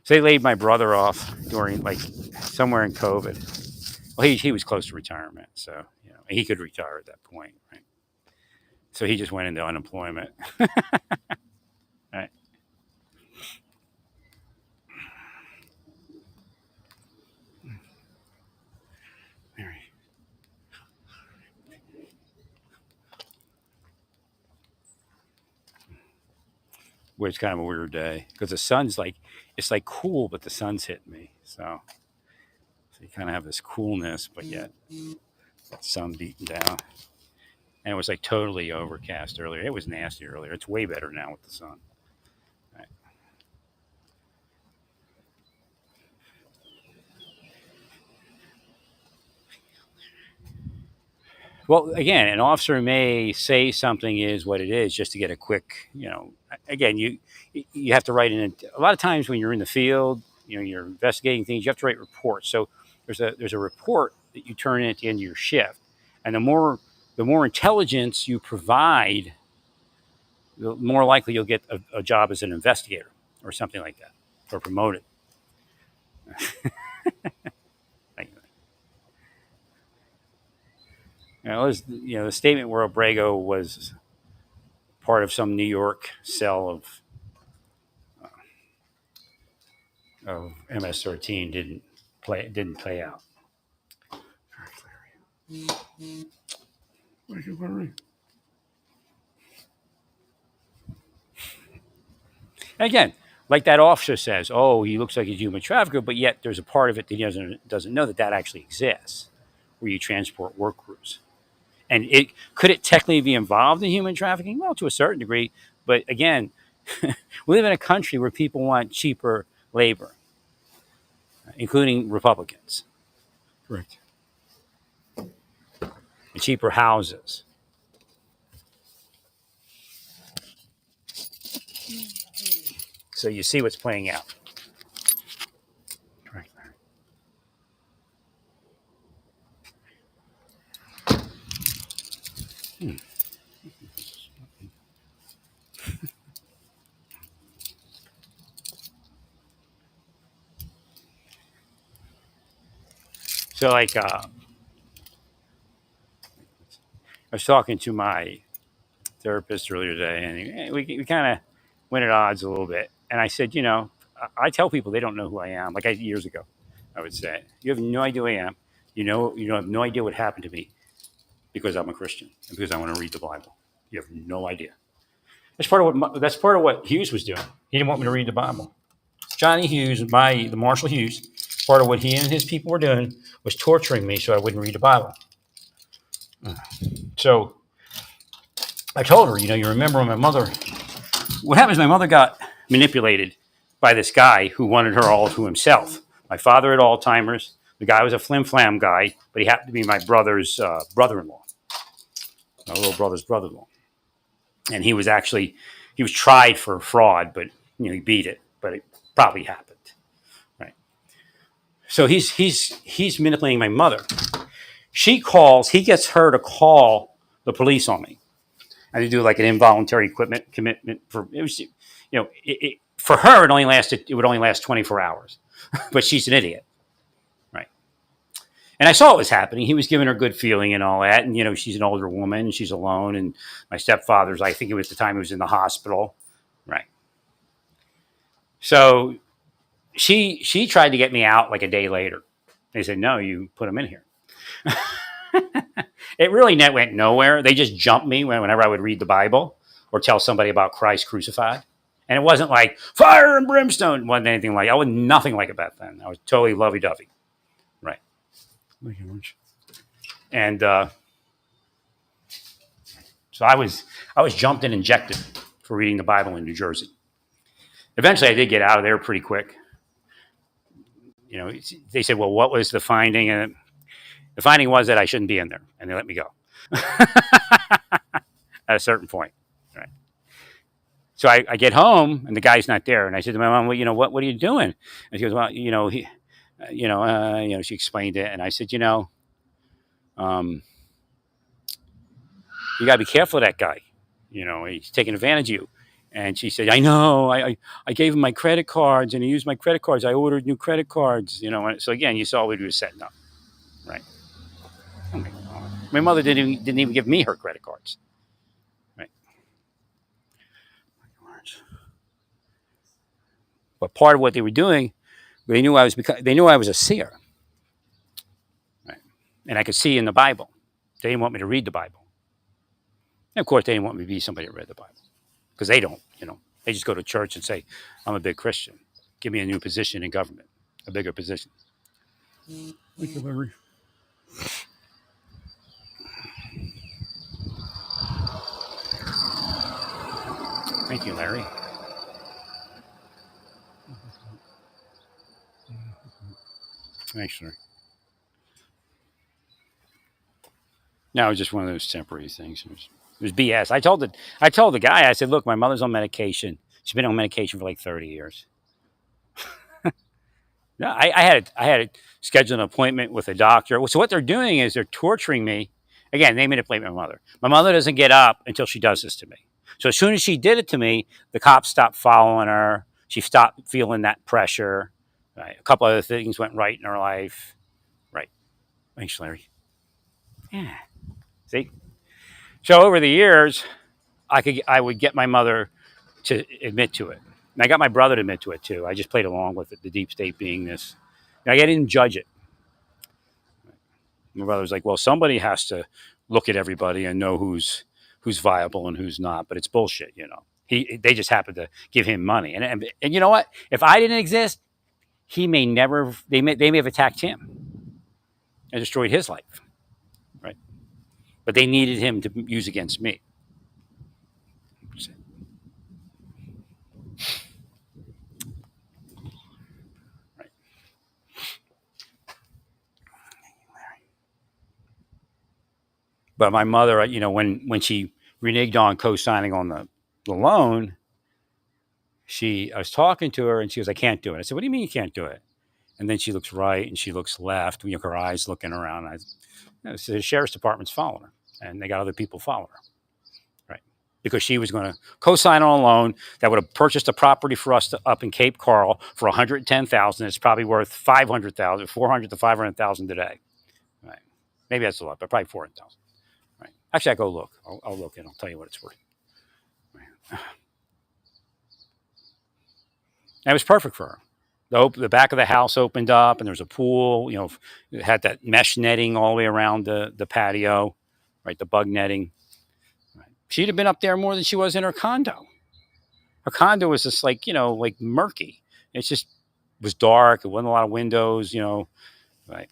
So they laid my brother off during somewhere in COVID. Well, he was close to retirement, so he could retire at that point, right? So he just went into unemployment. Right. Where it's kind of a weird day because the sun's it's cool, but the sun's hitting me, so you kind of have this coolness, but yet sun beating down. And it was totally overcast earlier. It was nasty earlier. It's way better now with the sun. Right. Well, again, an officer may say something is what it is just to get a quick, again, you have to write in. A lot of times when you're in the field, you're investigating things, you have to write reports. So there's a report that you turn in at the end of your shift. And the more intelligence you provide, the more likely you'll get a job as an investigator or something like that, or promoted. The statement where Abrego was part of some New York cell of MS-13 didn't play out. Again, like that officer says, oh, he looks like a human trafficker, but yet there's a part of it that he doesn't know that actually exists, where you transport work crews. And could it technically be involved in human trafficking? Well, to a certain degree, but again, we live in a country where people want cheaper labor, including Republicans. Correct. And cheaper houses. So you see what's playing out. Correct. Hmm. So I was talking to my therapist earlier today, and we kind of went at odds a little bit. And I said, I tell people they don't know who I am. Like years ago, I would say, you have no idea who I am. You don't have no idea what happened to me because I'm a Christian and because I want to read the Bible. You have no idea. That's part of what Hughes was doing. He didn't want me to read the Bible. Johnny Hughes, the Marshall Hughes, part of what he and his people were doing was torturing me so I wouldn't read the Bible. So I told her, you remember when my mother, what happened is my mother got manipulated by this guy who wanted her all to himself. My father had Alzheimer's. The guy was a flim-flam guy, but he happened to be my brother's brother-in-law, my little brother's brother-in-law. And he was tried for fraud, but he beat it. But it probably happened, right? So he's manipulating my mother. He gets her to call the police on me, and to do like an involuntary commitment for it was, for her it would only last 24 hours, but she's an idiot, right? And I saw what was happening. He was giving her good feeling and all that, and she's an older woman, and she's alone, and my stepfather's, I think it was the time he was in the hospital, right? So she tried to get me out like a day later. They said, no, you put him in here. It really went nowhere. They just jumped me whenever I would read the Bible or tell somebody about Christ crucified. And it wasn't like fire and brimstone. It wasn't anything like, I was nothing like it back then. I was totally lovey-dovey. Right. And so I was jumped and injected for reading the Bible in New Jersey. Eventually I did get out of there pretty quick. They said, well, what was the finding? And the finding was that I shouldn't be in there, and they let me go at a certain point. Right. So I get home, and the guy's not there, and I said to my mom, well, what are you doing? And she goes, well, she explained it, and I said, you got to be careful of that guy. He's taking advantage of you. And she said, I know, I gave him my credit cards, and he used my credit cards. I ordered new credit cards, So again, you saw what he was setting up, right? Oh my God. My mother didn't even give me her credit cards, right? But part of what they were doing, they knew I was a seer, right? And I could see in the Bible. They didn't want me to read the Bible. And of course, they didn't want me to be somebody that read the Bible, because they don't. They just go to church and say, I'm a big Christian. Give me a new position in government, a bigger position. Thank you, Larry. Thank you, Larry. Thanks, Larry. No, it was just one of those temporary things. It was BS. I told the guy, I said, look, my mother's on medication. She's been on medication for like 30 years. No, I had to schedule an appointment with a doctor. So what they're doing is they're torturing me. Again, they manipulate my mother. My mother doesn't get up until she does this to me. So as soon as she did it to me, the cops stopped following her. She stopped feeling that pressure. Right. A couple other things went right in her life. Right. Thanks, Larry. Yeah. See? So over the years, I would get my mother to admit to it. And I got my brother to admit to it too. I just played along with it, the deep state being this. I didn't judge it. My brother was like, well, somebody has to look at everybody and know who's viable and who's not. But it's bullshit, They just happened to give him money. And you know what? If I didn't exist, they may have attacked him and destroyed his life. Right. But they needed him to use against me. Right. But my mother, when she reneged on co-signing on the loan, I was talking to her and she goes, I can't do it. I said, what do you mean you can't do it? And then she looks right and she looks left, her eyes looking around. So the sheriff's department's following her, and they got other people following her, right? Because she was going to co-sign on a loan that would have purchased a property for us up in Cape Coral for $110,000. It's probably worth $500,000, $400,000 to $500,000 today, right? Maybe that's a lot, but probably $400,000. Right. Actually, I go look. I'll look and I'll tell you what it's worth. Right. And it was perfect for her. The back of the house opened up, and there was a pool. It had that mesh netting all the way around the patio, right? The bug netting. Right. She'd have been up there more than she was in her condo. Her condo was just like murky. It just was dark. It wasn't a lot of windows. Right.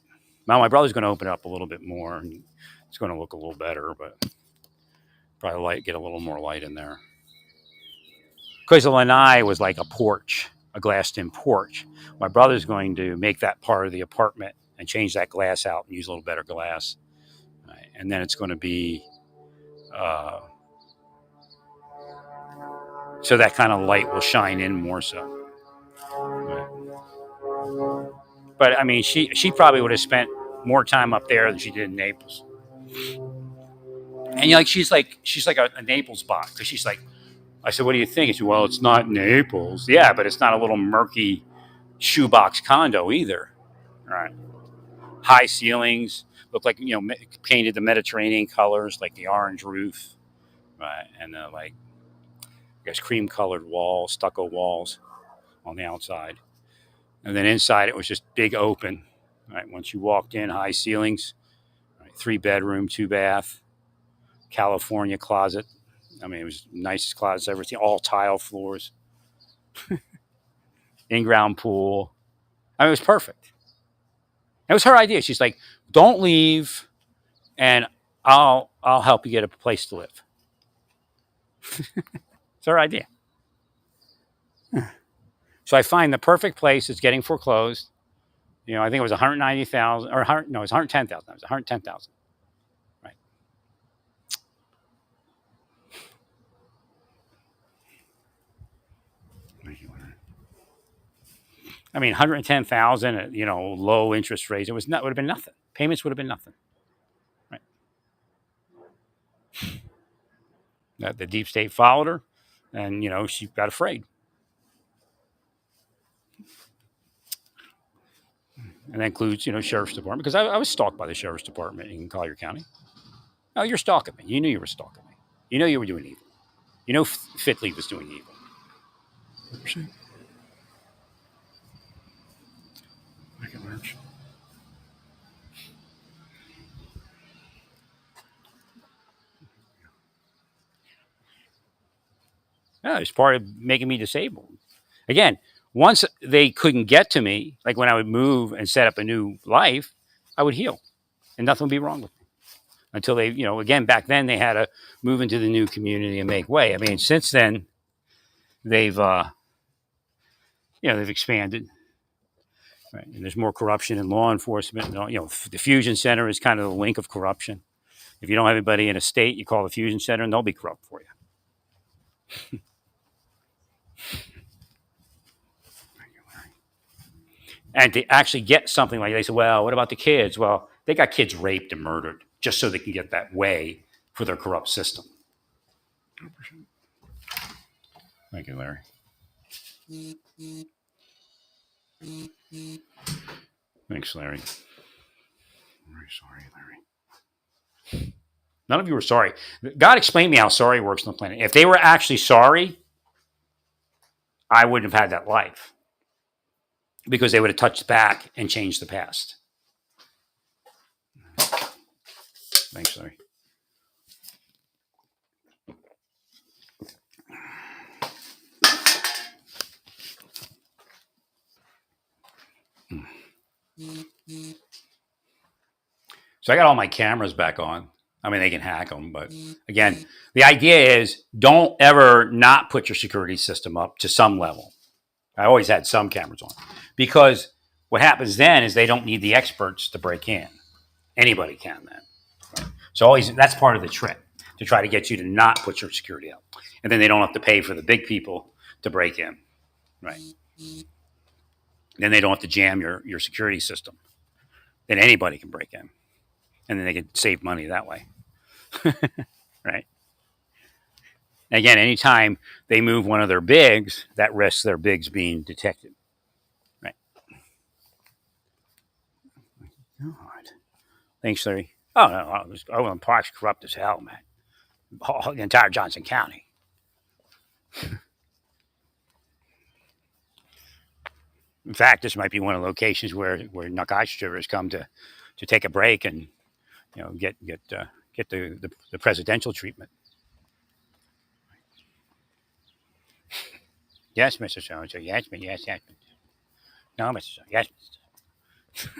Now my brother's going to open it up a little bit more, and it's going to look a little better, but probably get a little more light in there. Because the lanai was like a porch, a glassed-in porch. My brother's going to make that part of the apartment and change that glass out and use a little better glass. Right. And then it's going to be so that kind of light will shine in more so. Right. But I mean, she probably would have spent more time up there than she did in Naples. And she's like a Naples bot, because she's like, I said, what do you think? She said, well, it's not Naples. Yeah, but it's not a little murky shoebox condo either. Right. High ceilings, look like, painted the Mediterranean colors, like the orange roof. Right. And I guess cream colored walls, stucco walls on the outside. And then inside it was just big open. Right. Once you walked in, high ceilings, right, 3-bedroom, 2-bath, California closet. I mean, it was the nicest closet I've ever seen. All tile floors, in-ground pool. I mean, it was perfect. It was her idea. She's like, "Don't leave, and I'll help you get a place to live." It's her idea. So I find the perfect place. It's getting foreclosed. I think it was 190,000 or 100. No, it was 110,000. It was 110,000. Right. I mean, 110,000. Low interest rates. Would have been nothing. Payments would have been nothing. Right. The deep state followed her, and she got afraid. And that includes, sheriff's department, because I was stalked by the sheriff's department in Collier County. Oh, you're stalking me. You knew you were stalking me. You know you were doing evil. You know Fitley was doing evil. Make it large. Yeah, it's part of making me disabled. Again, once they couldn't get to me, like when I would move and set up a new life, I would heal, and nothing would be wrong with me. Until they, again, back then they had to move into the new community and make way. I mean, since then, they've expanded. Right. And there's more corruption in law enforcement. The Fusion Center is kind of the link of corruption. If you don't have anybody in a state, you call the Fusion Center, and they'll be corrupt for you. And to actually get something like, they say, well, what about the kids? Well, they got kids raped and murdered just so they can get that way for their corrupt system. Thank you, Larry. Thanks, Larry. Very sorry, Larry. None of you were sorry. God explained to me how sorry works on the planet. If they were actually sorry, I wouldn't have had that life, because they would have touched back and changed the past. Thanks, Larry. So I got all my cameras back on. I mean, they can hack them, but again, the idea is don't ever not put your security system up to some level. I always had some cameras on, because what happens then is they don't need the experts to break in. Anybody can then. Right? So always, that's part of the trick, to try to get you to not put your security up. And then they don't have to pay for the big people to break in. Right. Then they don't have to jam your security system. Then anybody can break in. And then they can save money that way. Right. And again, anytime they move one of their bigs, that risks their bigs being detected. Right. God. Thanks, Larry. Oh no, Overland Park's corrupt as hell, man. The entire Johnson County. In fact, this might be one of the locations where narcotics distributors come to take a break and get the presidential treatment. Yes, Mr. So-and-so. Yes, yes. No, Mr. So. Yes, Mr.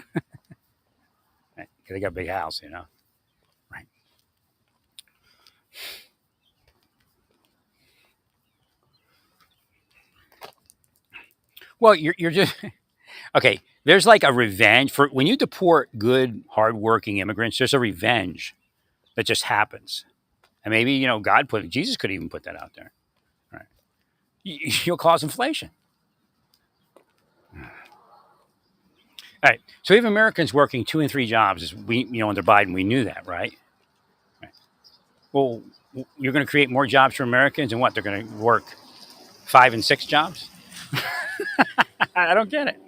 Right. Because they got a big house, Right. Well, you're just okay. There's like a revenge for when you deport good, hardworking immigrants. There's a revenge that just happens, and maybe God put it. Jesus could even put that out there. Right. You'll cause inflation. All right. So we have Americans working 2 and 3 jobs. As we, under Biden, we knew that, right? Right. Well, you're going to create more jobs for Americans, and what? They're going to work 5 and 6 jobs. I don't get it.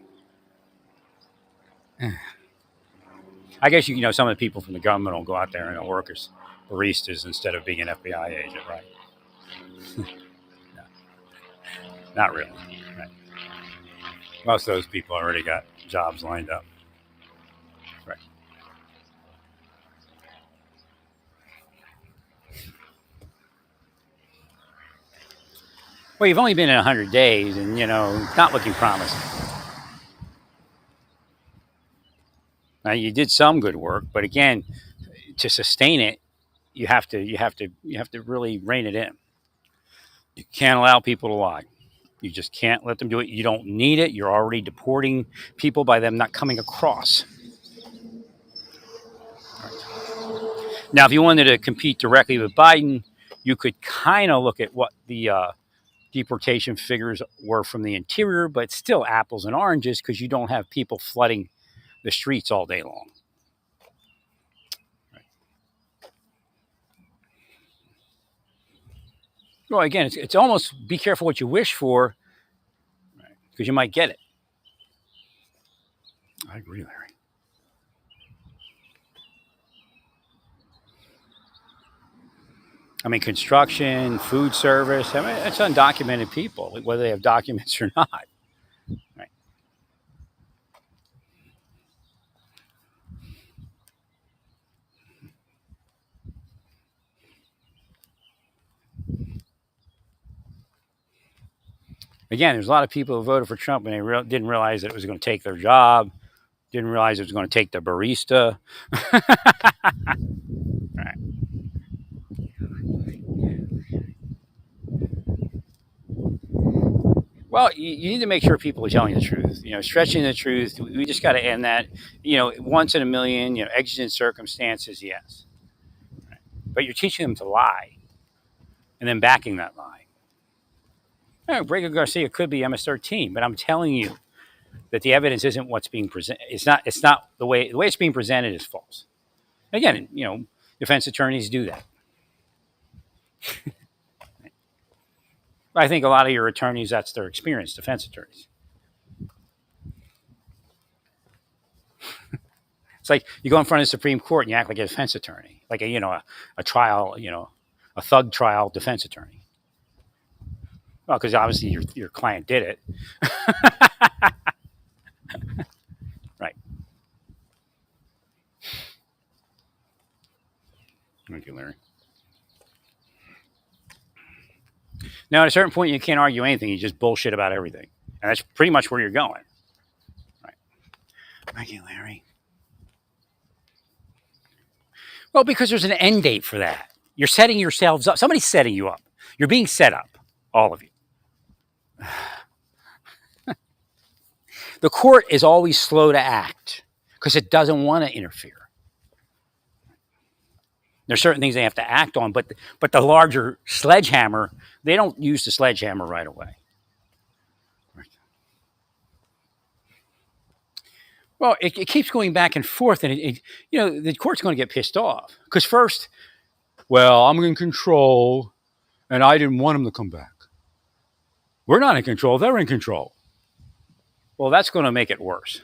I guess some of the people from the government will go out there and work as baristas instead of being an FBI agent, right? No, not really. Right. Most of those people already got jobs lined up. Right. Well, you've only been in 100 days, and not looking promising. Now, you did some good work, but again, to sustain it, you have to really rein it in. You can't allow people to lie. You just can't let them do it. You don't need it. You're already deporting people by them not coming across. Right. Now, if you wanted to compete directly with Biden, you could kind of look at what the deportation figures were from the interior, but still apples and oranges because you don't have people flooding the streets all day long. Right. Well, again, it's almost be careful what you wish for, because you might get it. I agree, Larry. I mean, construction, food service. I mean, it's undocumented people, whether they have documents or not. Right. Again, there's a lot of people who voted for Trump and they didn't realize that it was going to take their job, didn't realize it was going to take the barista. Right. Well, you need to make sure people are telling the truth. Stretching the truth. We just got to end that. Once in a million. Exigent circumstances, yes. Right. But you're teaching them to lie, and then backing that lie. Braco Garcia could be MS-13, but I'm telling you that the evidence isn't what's being presented. It's not the way it's being presented is false. Again, defense attorneys do that. I think a lot of your attorneys, that's their experience, defense attorneys. It's like you go in front of the Supreme Court and you act like a defense attorney, like a trial, a thug trial defense attorney. Well, because obviously your client did it. Right. Thank you, Larry. Now, at a certain point, you can't argue anything. You just bullshit about everything. And that's pretty much where you're going. Right. Thank you, Larry. Well, because there's an end date for that. You're setting yourselves up. Somebody's setting you up. You're being set up, all of you. The court is always slow to act because it doesn't want to interfere. There's certain things they have to act on, but the larger sledgehammer, they don't use the sledgehammer right away. Well, it keeps going back and forth, and the court's going to get pissed off because first, well, I'm in control, and I didn't want them to come back. We're not in control; they're in control. Well, that's going to make it worse.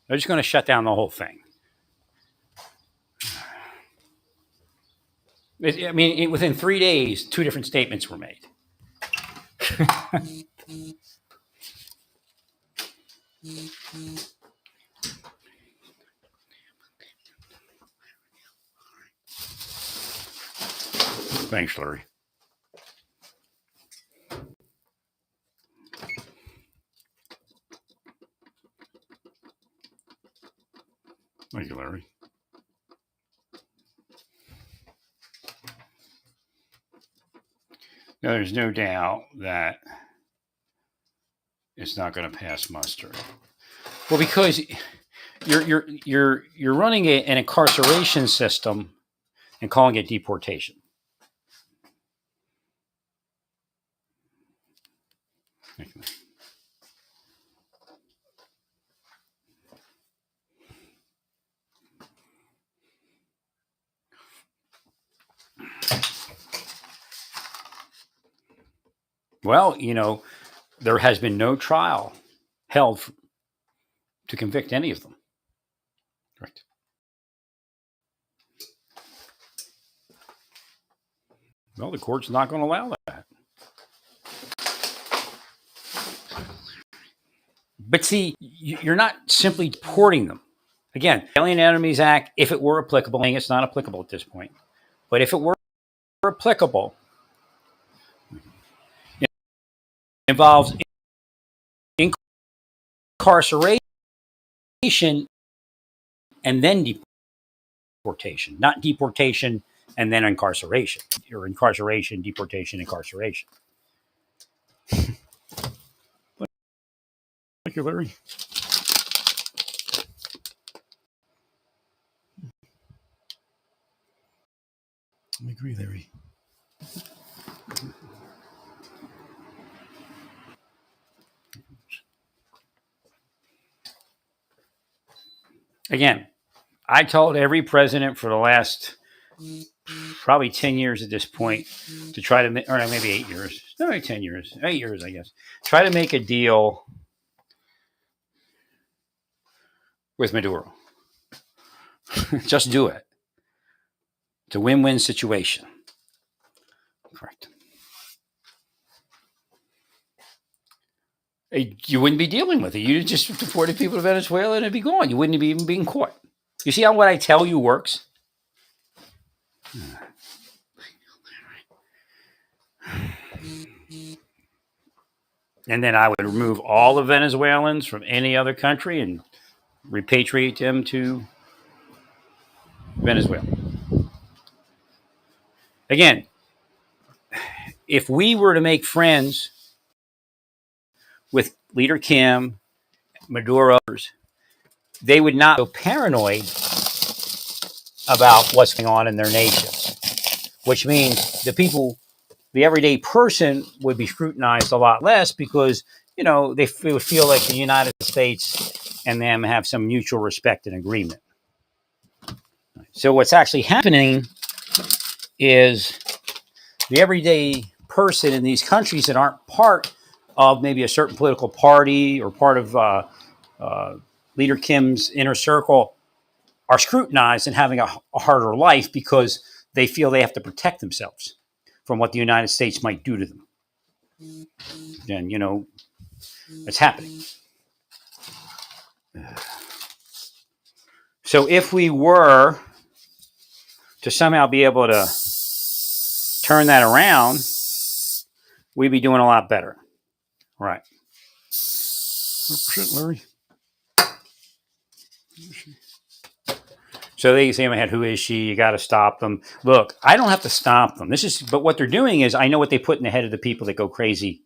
They're just going to shut down the whole thing. I mean, within 3 days, two different statements were made. Thanks, Larry. Thank you, Larry. Now, there's no doubt that it's not going to pass muster. Well, because you're running an incarceration system and calling it deportation. Well, there has been no trial held to convict any of them. Correct. Well, the court's not going to allow that. But see, you're not simply deporting them. Again, Alien Enemies Act, if it were applicable, it's not applicable at this point. But if it were applicable, it involves incarceration and then deportation, not deportation and then incarceration, or incarceration, deportation, incarceration. Thank you, Larry. I agree, Larry. Again, I told every president for the last probably 10 years at this point to try to, or maybe 8 years, no, 10 years, 8 years, I guess, try to make a deal with Maduro. Just do it. It's a win-win situation. Correct. You wouldn't be dealing with it. You just deported people to Venezuela and it'd be gone. You wouldn't be even being caught. You see how what I tell you works? And then I would remove all the Venezuelans from any other country and repatriate them to Venezuela. Again, if we were to make friends with Leader Kim, Maduro, they would not be so paranoid about what's going on in their nations, which means the everyday person would be scrutinized a lot less because, they would feel like the United States and them have some mutual respect and agreement. So what's actually happening is the everyday person in these countries that aren't part of maybe a certain political party or part of Leader Kim's inner circle are scrutinized and having a harder life because they feel they have to protect themselves from what the United States might do to them. And, it's happening. So if we were to somehow be able to turn that around, we'd be doing a lot better. Right. 100%, Larry. So they say in my head, who is she? You got to stop them. Look, I don't have to stop them. But what they're doing is I know what they put in the head of the people that go crazy,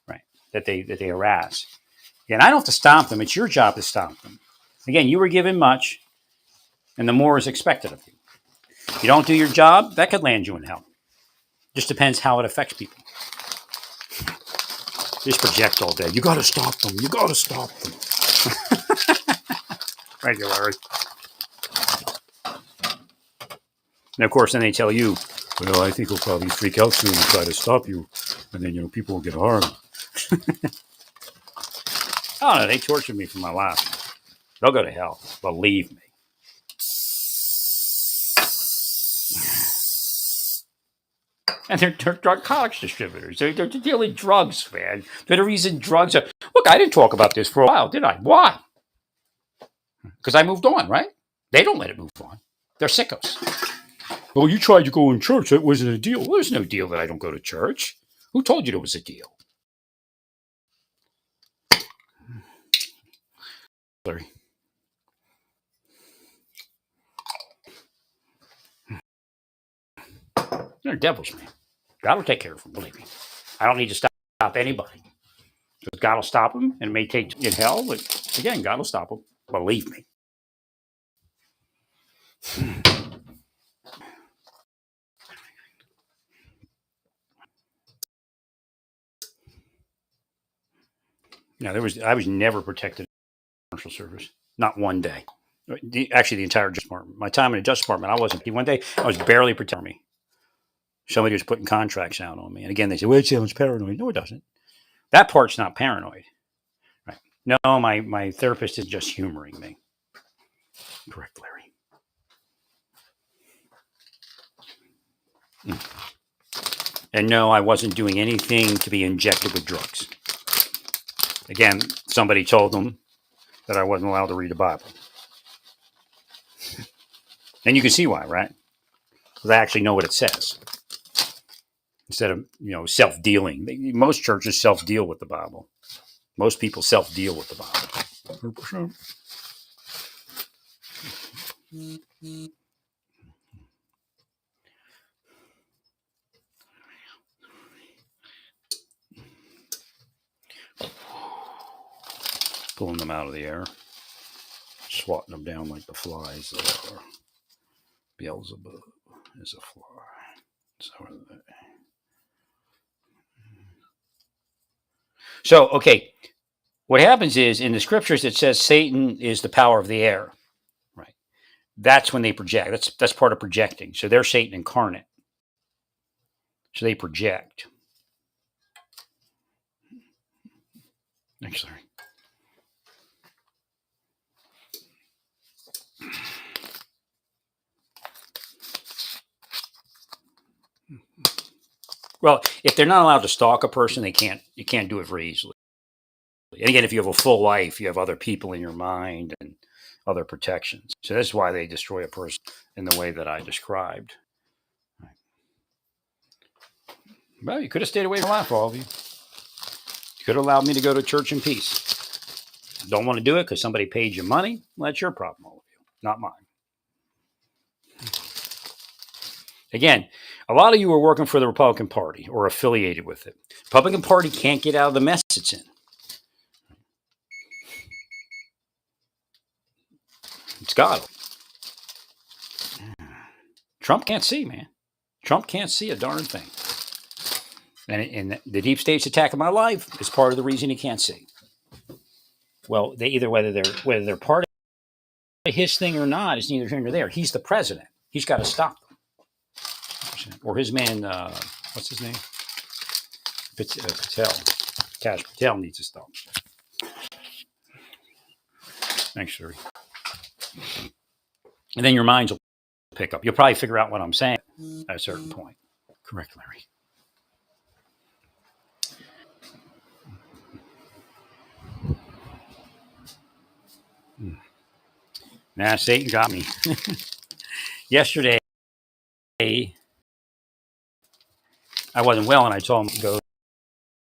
right? That they harass. And I don't have to stop them. It's your job to stop them. Again, you were given much, and the more is expected of you. If you don't do your job, that could land you in hell. Just depends how it affects people. Just project all day. You got to stop them. You got to stop them. Thank you, Larry. And of course, then they tell you, well, I think he'll probably freak out soon and try to stop you. And then, people will get harmed. I don't know. They tortured me for my life. They'll go to hell. Believe me. And they're narcotics distributors. They're dealing drugs, man. They're the reason drugs are. Look, I didn't talk about this for a while, did I? Why? Because I moved on, right? They don't let it move on. They're sickos. Well, you tried to go in church. That wasn't a deal. Well, there's no deal that I don't go to church. Who told you there was a deal? Larry. They're devils, man. God will take care of them, believe me. I don't need to stop anybody. Because God will stop them, and it may take in hell, but again, God will stop them. Believe me. Now, I was never protected in the commercial service. Not one day. Actually, the entire Justice Department. My time in the Justice Department, I wasn't. One day, I was barely protecting me. Somebody was putting contracts out on me. And again, they say, well, it sounds paranoid. No, it doesn't. That part's not paranoid. Right? No, my therapist is just humoring me. Correct, Larry. And no, I wasn't doing anything to be injected with drugs. Again, somebody told them that I wasn't allowed to read the Bible. And you can see why, right? Because I actually know what it says. Instead of, self-dealing. Most churches self-deal with the Bible. Most people self-deal with the Bible. 100%. Pulling them out of the air. Swatting them down like the flies that are. Beelzebub is a fly. So, okay. What happens is, in the scriptures, it says Satan is the power of the air. Right. That's when they project. That's part of projecting. So they're Satan incarnate. So they project. Thanks, Larry. Well, if they're not allowed to stalk a person, you can't do it very easily. And again, if you have a full life, you have other people in your mind and other protections. So that's why they destroy a person in the way that I described. Right. Well, you could have stayed away from life, all of you. You could have allowed me to go to church in peace. Don't want to do it because somebody paid you money? Well, that's your problem, all of you, not mine. Again, a lot of you are working for the Republican Party or affiliated with it. The Republican Party can't get out of the mess it's in. It's God. Trump can't see, man. Trump can't see a darn thing. And the deep state's attacking my life is part of the reason he can't see. Well, whether they're part of his thing or not is neither here nor there. He's the president. He's got to stop them. Or his man, what's his name? Patel. Kash Patel needs to stop. Thanks, Sherry. And then your minds will pick up. You'll probably figure out what I'm saying at a certain point. Correct, Larry. Nah, Satan got me. Yesterday, I wasn't well, and I told him to go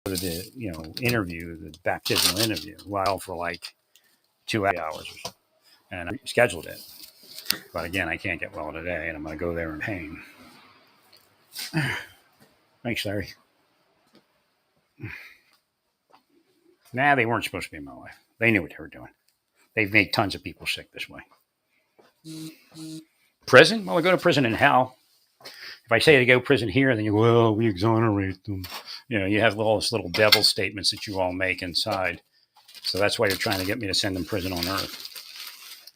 to the interview, the baptismal interview, well, for like 2 hours or so. And I scheduled it. But again, I can't get well today, and I'm going to go there in pain. Thanks, Larry. Nah, they weren't supposed to be in my life. They knew what they were doing. They've made tons of people sick this way. Prison? Well, I go to prison in hell. If I say to go to prison here, then you go, well, we exonerate them. You have all these little devil statements that you all make inside. So that's why you're trying to get me to send them prison on earth.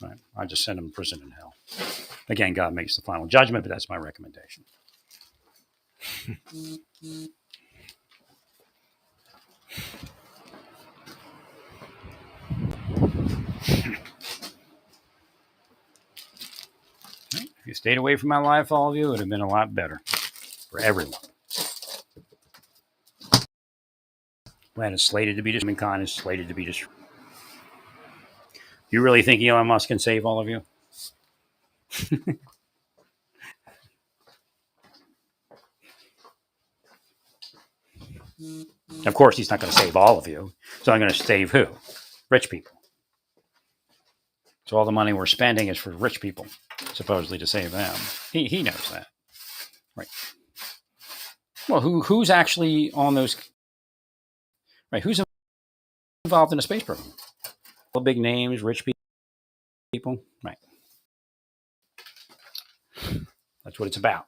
Right. I just send them prison in hell. Again, God makes the final judgment, but that's my recommendation. If you stayed away from my life, all of you, it would have been a lot better for everyone. Planet is slated to be destroyed. Humankind is slated to be destroyed. You really think Elon Musk can save all of you? Of course, he's not going to save all of you. So I'm going to save who? Rich people. So all the money we're spending is for rich people, supposedly to save them. He knows that, right? Well, who's actually on those? Right? Who's involved in the space program? All big names, rich people, right? That's what it's about.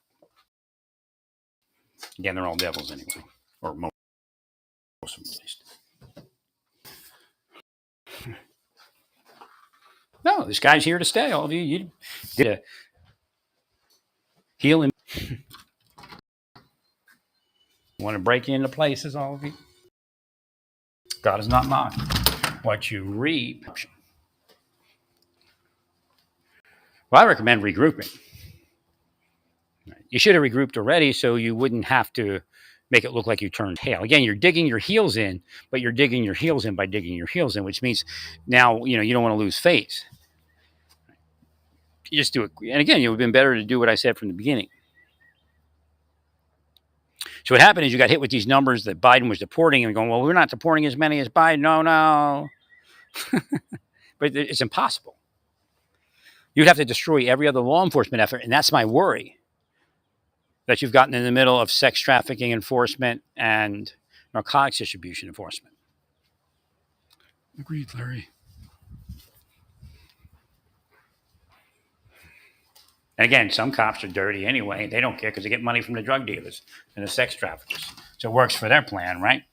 Again, they're all devils anyway, or most of them at least. No, this guy's here to stay. All of you, you did a heal him. Want to break into places, all of you? God is not mocked. What you reap. Well, I recommend regrouping. You should have regrouped already so you wouldn't have to make it look like you turned tail. Again, you're digging your heels in, but you're digging your heels in by digging your heels in, which means now, you don't want to lose face. You just do it. And again, it would have been better to do what I said from the beginning. So what happened is you got hit with these numbers that Biden was deporting and going, well, we're not deporting as many as Biden. No. But it's impossible. You'd have to destroy every other law enforcement effort. And that's my worry, that you've gotten in the middle of sex trafficking enforcement and narcotics distribution enforcement. Agreed, Larry. And again, some cops are dirty anyway. They don't care because they get money from the drug dealers and the sex traffickers. So it works for their plan, right?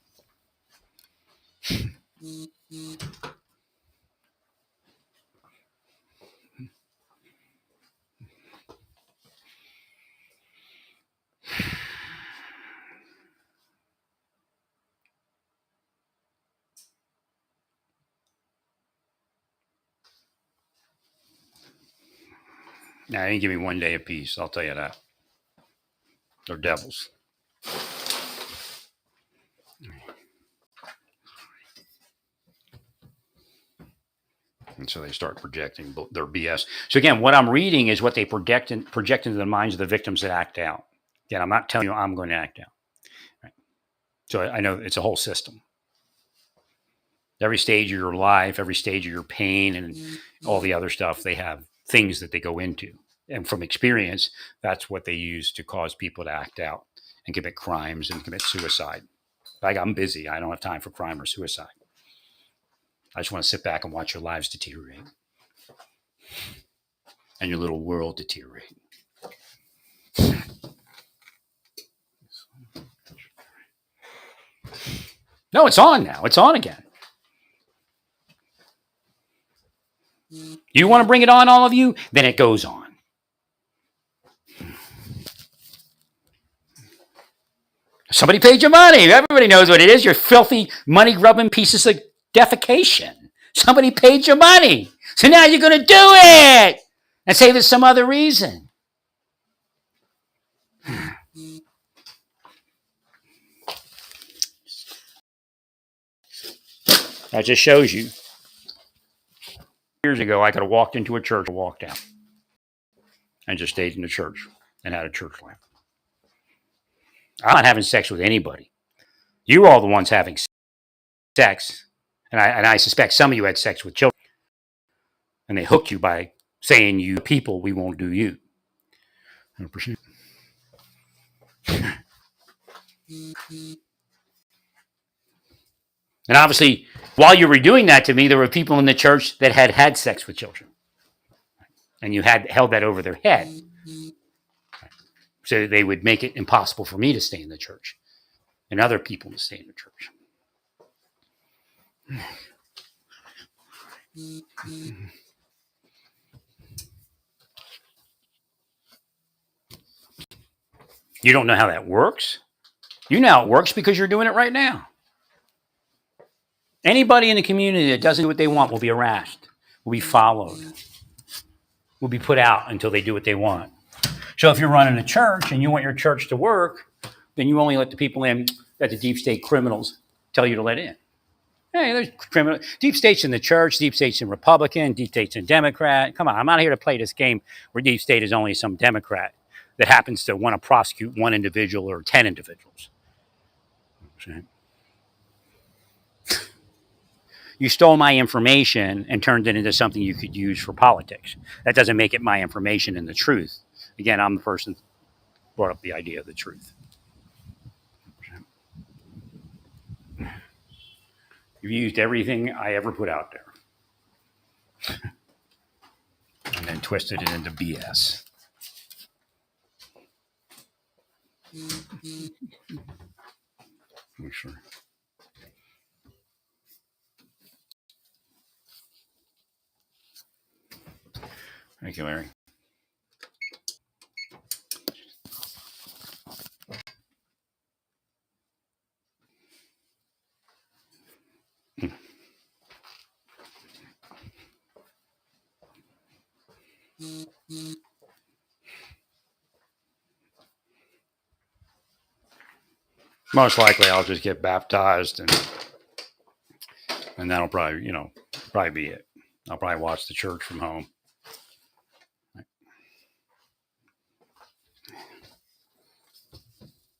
Now, they didn't give me 1 day of peace, I'll tell you that. They're devils. And so they start projecting their BS. So again, what I'm reading is what they project into the minds of the victims that act out. Again, I'm not telling you I'm going to act out. Right? So I know it's a whole system. Every stage of your life, every stage of your pain, and all the other stuff, they have things that they go into. And from experience, that's what they use to cause people to act out and commit crimes and commit suicide. Like, I'm busy. I don't have time for crime or suicide. I just want to sit back and watch your lives deteriorate and your little world deteriorate. No, it's on now. It's on again. You want to bring it on, all of you? Then it goes on. Somebody paid your money. Everybody knows what it is. You're filthy, money-grubbing pieces of defecation. Somebody paid your money. So now you're going to do it and say there's some other reason. That just shows you. Years ago, I could have walked into a church and walked out and just stayed in the church and had a church life. I'm not having sex with anybody. You're all the ones having sex. And I suspect some of you had sex with children. And they hooked you by saying, you people, we won't do you. 100%. And obviously, while you were doing that to me, there were people in the church that had sex with children. And you had held that over their head. So they would make it impossible for me to stay in the church and other people to stay in the church. You don't know how that works? You know how it works because you're doing it right now. Anybody in the community that doesn't do what they want will be harassed, will be followed, will be put out until they do what they want. So if you're running a church and you want your church to work, then you only let the people in that the deep state criminals tell you to let in. Hey, there's criminal deep states in the church, deep states in Republican, deep states in Democrat. Come on, I'm not here to play this game where deep state is only some Democrat that happens to want to prosecute one individual or 10 individuals. You stole my information and turned it into something you could use for politics. That doesn't make it my information and the truth. Again, I'm the person who brought up the idea of the truth. You've used everything I ever put out there and then twisted it into BS. Make sure. Thank you, Larry. Most likely, I'll just get baptized, and that'll probably, probably be it. I'll probably watch the church from home.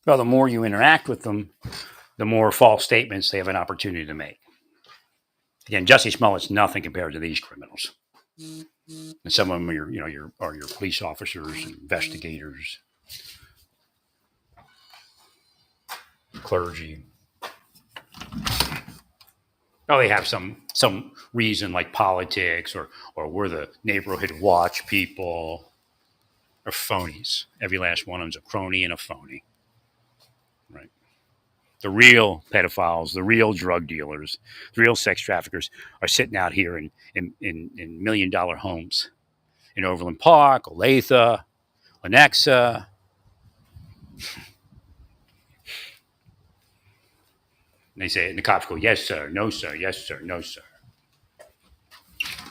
Well, the more you interact with them, the more false statements they have an opportunity to make. Again, Jussie Smollett's nothing compared to these criminals. And some of them are your police officers, investigators, clergy. Oh, they have some reason like politics or we're the neighborhood watch people. Are phonies. Every last one of them's a crony and a phony. Right. The real pedophiles, the real drug dealers, the real sex traffickers are sitting out here in $1 million homes in Overland Park, Olathe, Lenexa. And they say, and the cops go, yes, sir, no, sir, yes, sir, no, sir.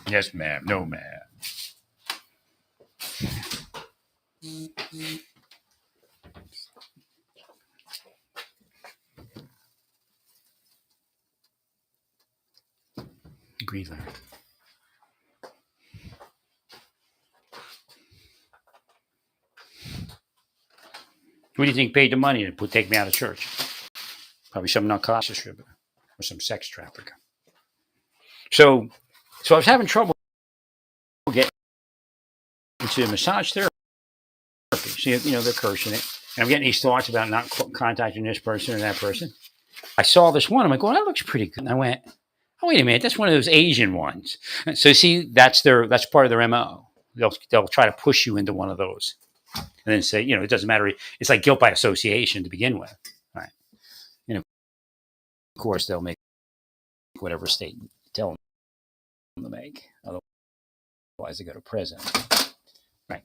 Yes, ma'am, no, ma'am. Agreed, Larry. Who do you think paid the money to take me out of church? Probably some narcotics distributor or some sex trafficker. So I was having trouble getting into massage therapy. See, they're cursing it. And I'm getting these thoughts about not contacting this person or that person. I saw this one. I'm like, well, that looks pretty good. And I went, oh, wait a minute. That's one of those Asian ones. So see, that's part of their MO. They'll try to push you into one of those. And then say, it doesn't matter. It's like guilt by association to begin with. Right. Of course, they'll make whatever state you tell them to make. Otherwise, they go to prison. Right.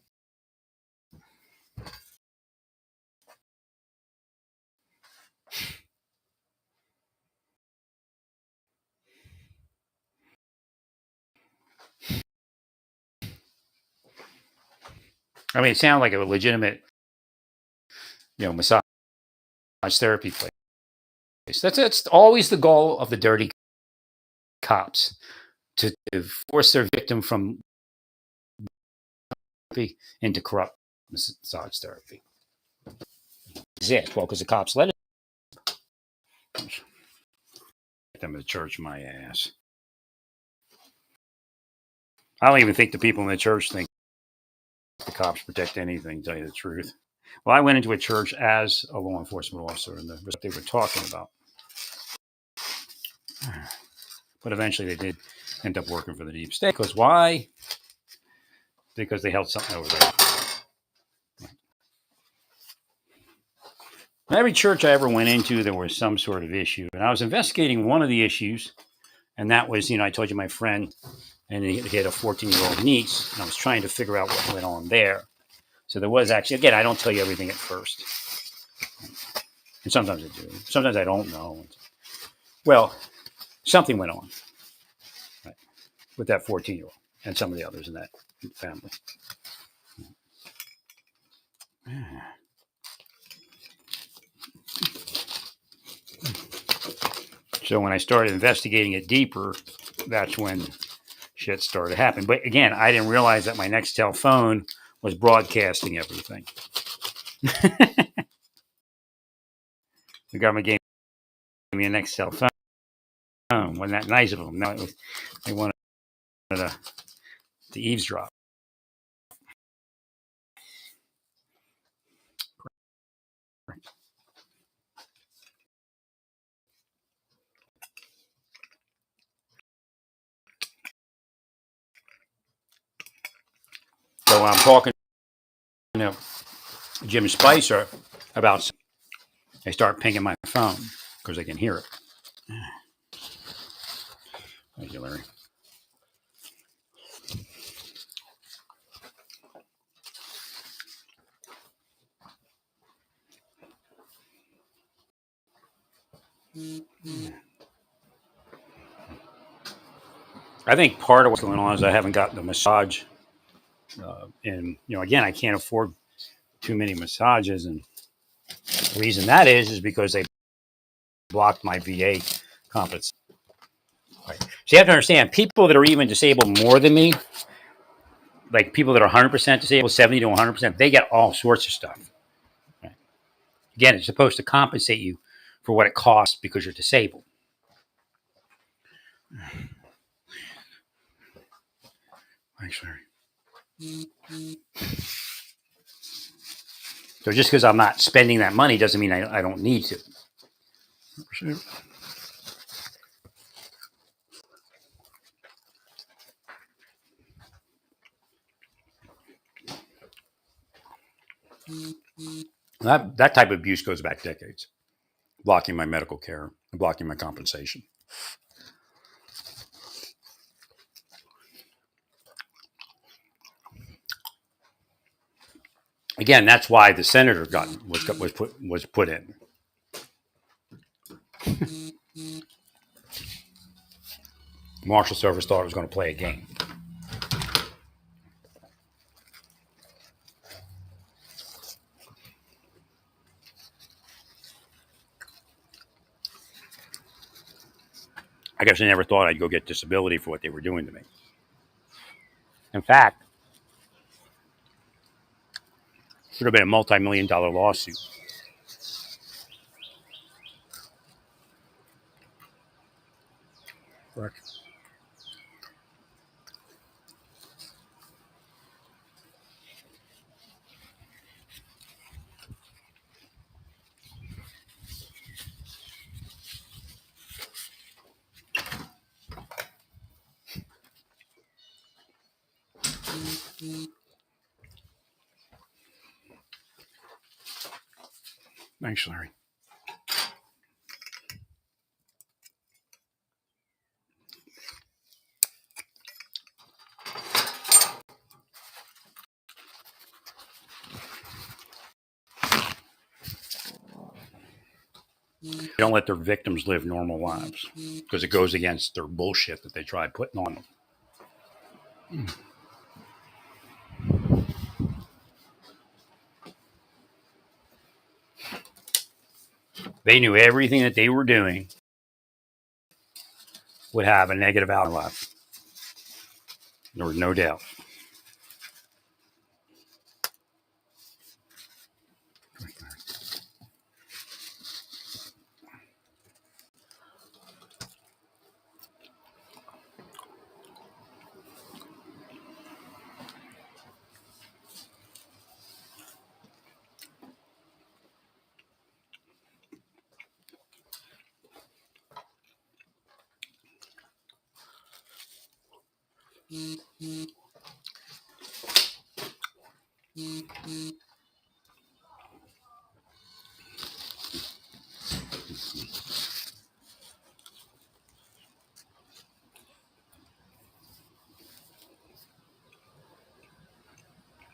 I mean, it sounded like a legitimate, massage therapy place. That's always the goal of the dirty cops, to force their victim from into corrupt massage therapy. Exist well because the cops let it. Get them to church, my ass. I don't even think the people in the church think the cops protect anything, to tell you the truth. Well, I went into a church as a law enforcement officer, and that's what they were talking about. But eventually they did end up working for the deep state. Because why? Because they held something over there. Every church I ever went into, there was some sort of issue. And I was investigating one of the issues, and that was, I told you my friend, and he had a 14-year-old niece, and I was trying to figure out what went on there. So there was actually, again, I don't tell you everything at first. And sometimes I do. Sometimes I don't know. Well, something went on, right, with that 14-year-old and some of the others in that family. So when I started investigating it deeper, that's when shit started happening. But again, I didn't realize that my Nextel phone was broadcasting everything. The government gave me a Nextel phone. Wasn't that nice of them? No, they wanted to eavesdrop. So when I'm talking to Jim Spicer about, they start pinging my phone because they can hear it. Thank you, Larry. I think part of what's going on is I haven't gotten a massage, and again, I can't afford too many massages, and the reason that is because they blocked my VA compensation. Right. So you have to understand, people that are even disabled more than me, like people that are 100% disabled, 70 to 100%, they get all sorts of stuff. Right. Again, it's supposed to compensate you for what it costs because you're disabled. Thanks, Larry. So just because I'm not spending that money doesn't mean I don't need to. That type of abuse goes back decades, blocking my medical care and blocking my compensation. Again, that's why the senator was put in. Marshal Service thought it was going to play a game. I guess they never thought I'd go get disability for what they were doing to me. In fact, it would have been a multi-million-dollar lawsuit. Correct. Thanks, Larry. They don't let their victims live normal lives because it goes against their bullshit that they tried putting on them. They knew everything that they were doing would have a negative outcome. There was no doubt.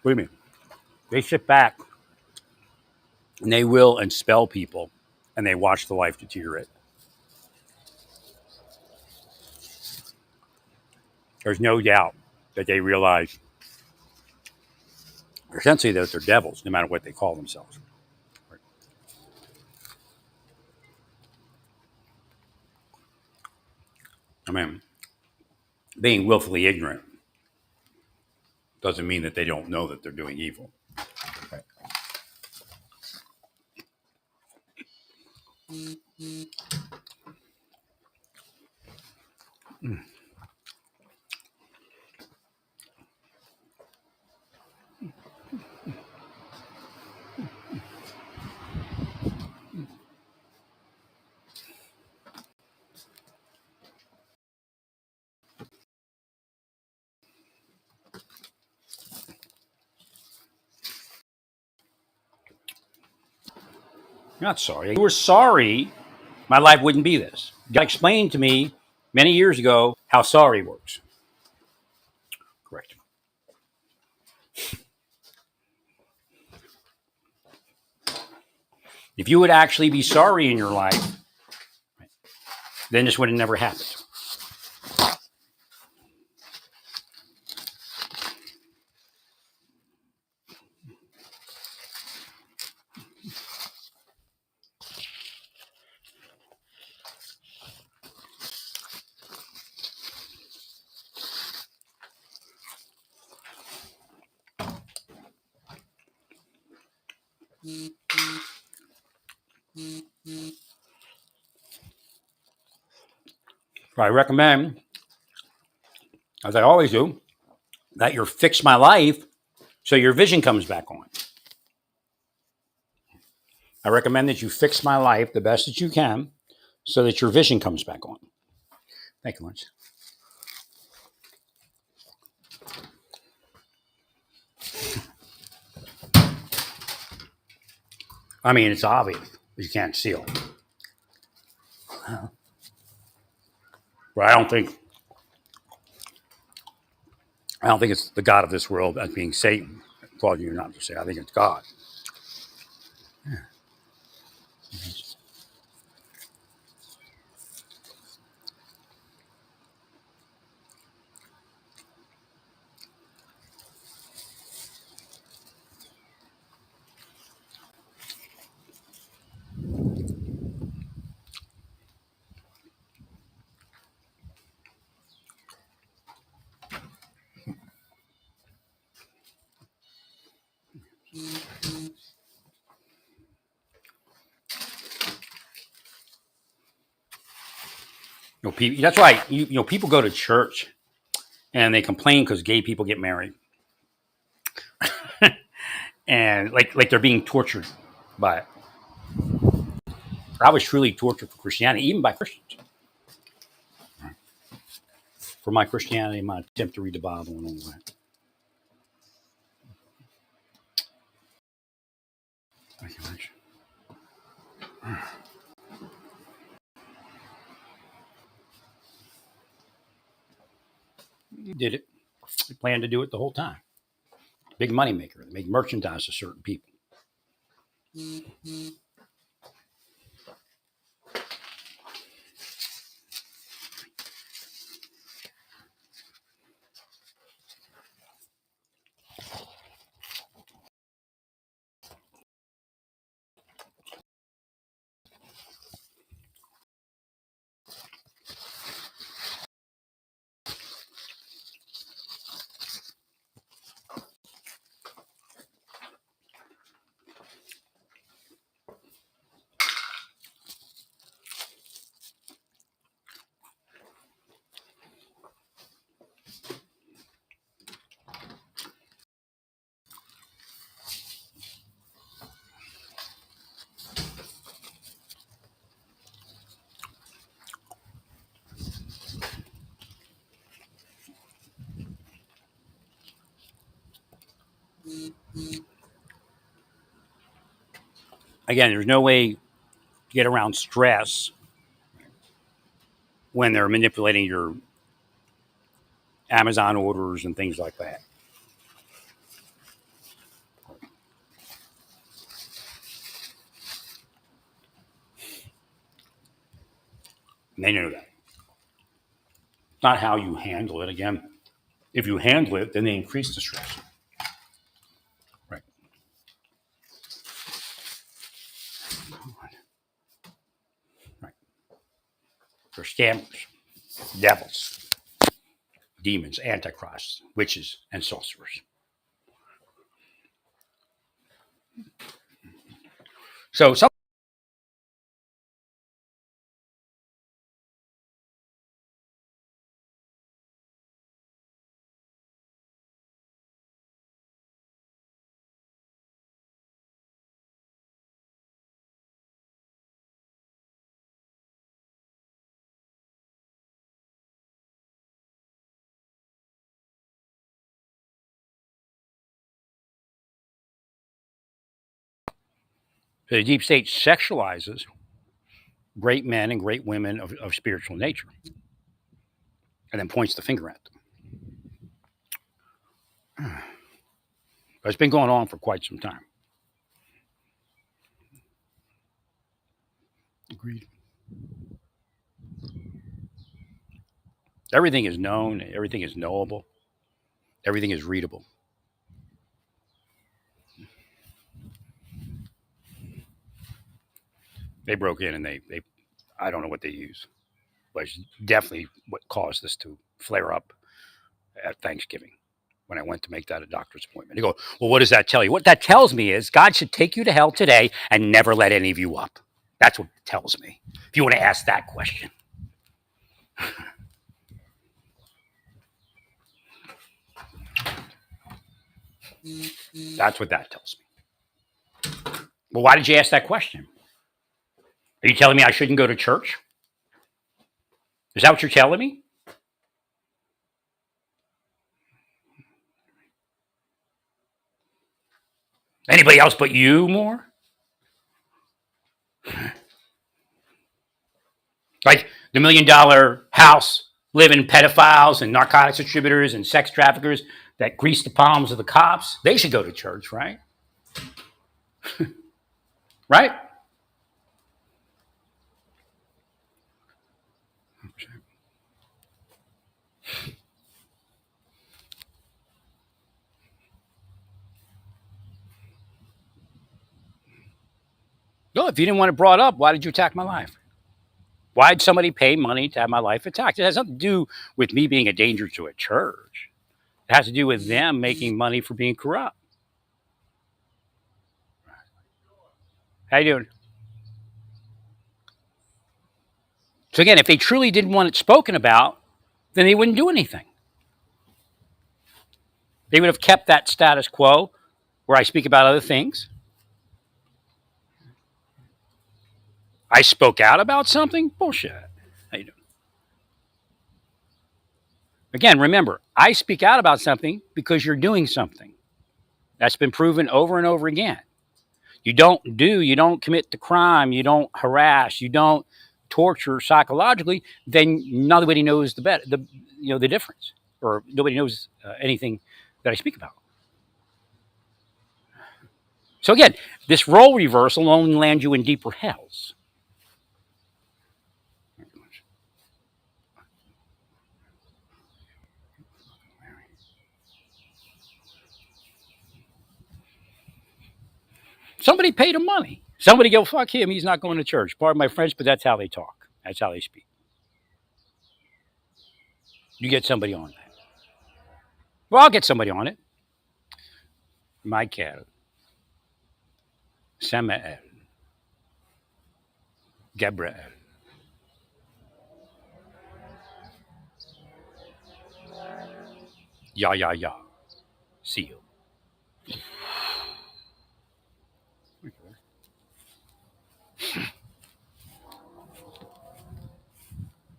What do you mean? They sit back and they will expel people and they watch the life deteriorate. There's no doubt that they realize essentially that they're devils, no matter what they call themselves. mean, being willfully ignorant doesn't mean that they don't know that they're doing evil. Right. You're not sorry. If you were sorry, my life wouldn't be this. God explained to me many years ago how sorry works. Correct. If you would actually be sorry in your life, then this would have never happened. So I recommend, as I always do, that you fix my life so your vision comes back on. I recommend that you fix my life the best that you can so that your vision comes back on. Thank you, Lawrence. I mean, it's obvious. You can't seal. But I don't think it's the God of this world as being Satan, causing you not to say. I think it's God. That's right. People go to church and they complain because gay people get married, and like they're being tortured by it. I was truly tortured for Christianity, even by Christians, for my Christianity, my attempt to read the Bible and all that. Thank you much. You did it. You planned to do it the whole time. Big money maker. They make merchandise to certain people. Again, there's no way to get around stress when they're manipulating your Amazon orders and things like that. And they know that. Not how you handle it. Again, if you handle it, then they increase the stress. Right. Right. They're scammers. devils, demons, antichrists, witches, and sorcerers. So some the deep state sexualizes great men and great women of spiritual nature and then points the finger at them. It's been going on for quite some time. Agreed. Everything is known, everything is knowable, everything is readable. They broke in and they I don't know what they use, but it's definitely what caused this to flare up at Thanksgiving when I went to make that a doctor's appointment. They go, well, what does that tell you? What that tells me is God should take you to hell today and never let any of you up. That's what it tells me. If you want to ask that question. That's what that tells me. Well, why did you ask that question? Are you telling me I shouldn't go to church? Is that what you're telling me? Anybody else but you more? Like the $1 million house living pedophiles and narcotics distributors and sex traffickers that grease the palms of the cops. They should go to church, right? Right? No, if you didn't want it brought up, why did you attack my life? Why did somebody pay money to have my life attacked? It has nothing to do with me being a danger to a church. It has to do with them making money for being corrupt. How you doing? So again, if they truly didn't want it spoken about, then they wouldn't do anything. They would have kept that status quo where I speak about other things. I spoke out about something? Bullshit. How you doing? Again, remember, I speak out about something because you're doing something. That's been proven over and over again. You don't commit the crime, you don't harass, you don't torture psychologically, then nobody knows the difference, or nobody knows anything that I speak about. So again, this role reversal will only land you in deeper hells. Somebody paid him money. Somebody go, fuck him, he's not going to church. Pardon my French, but that's how they talk. That's how they speak. You get somebody on that. Well, I'll get somebody on it. Michael, Samael, Gabriel. Ya. Seal.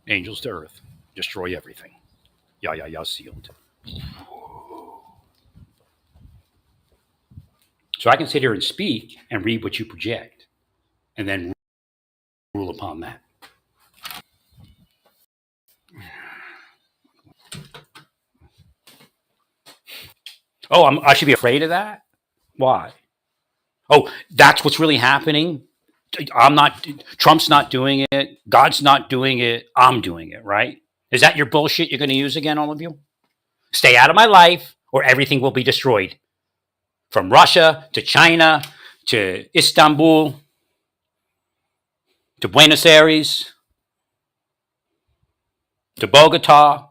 Angels to earth. Destroy everything. Ya, sealed. So I can sit here and speak and read what you project and then rule upon that. Oh, I should be afraid of that? Why? Oh, that's what's really happening? Trump's not doing it. God's not doing it. I'm doing it, right? Is that your bullshit you're going to use again, all of you? Stay out of my life or everything will be destroyed. From Russia to China to Istanbul to Buenos Aires. to Bogota,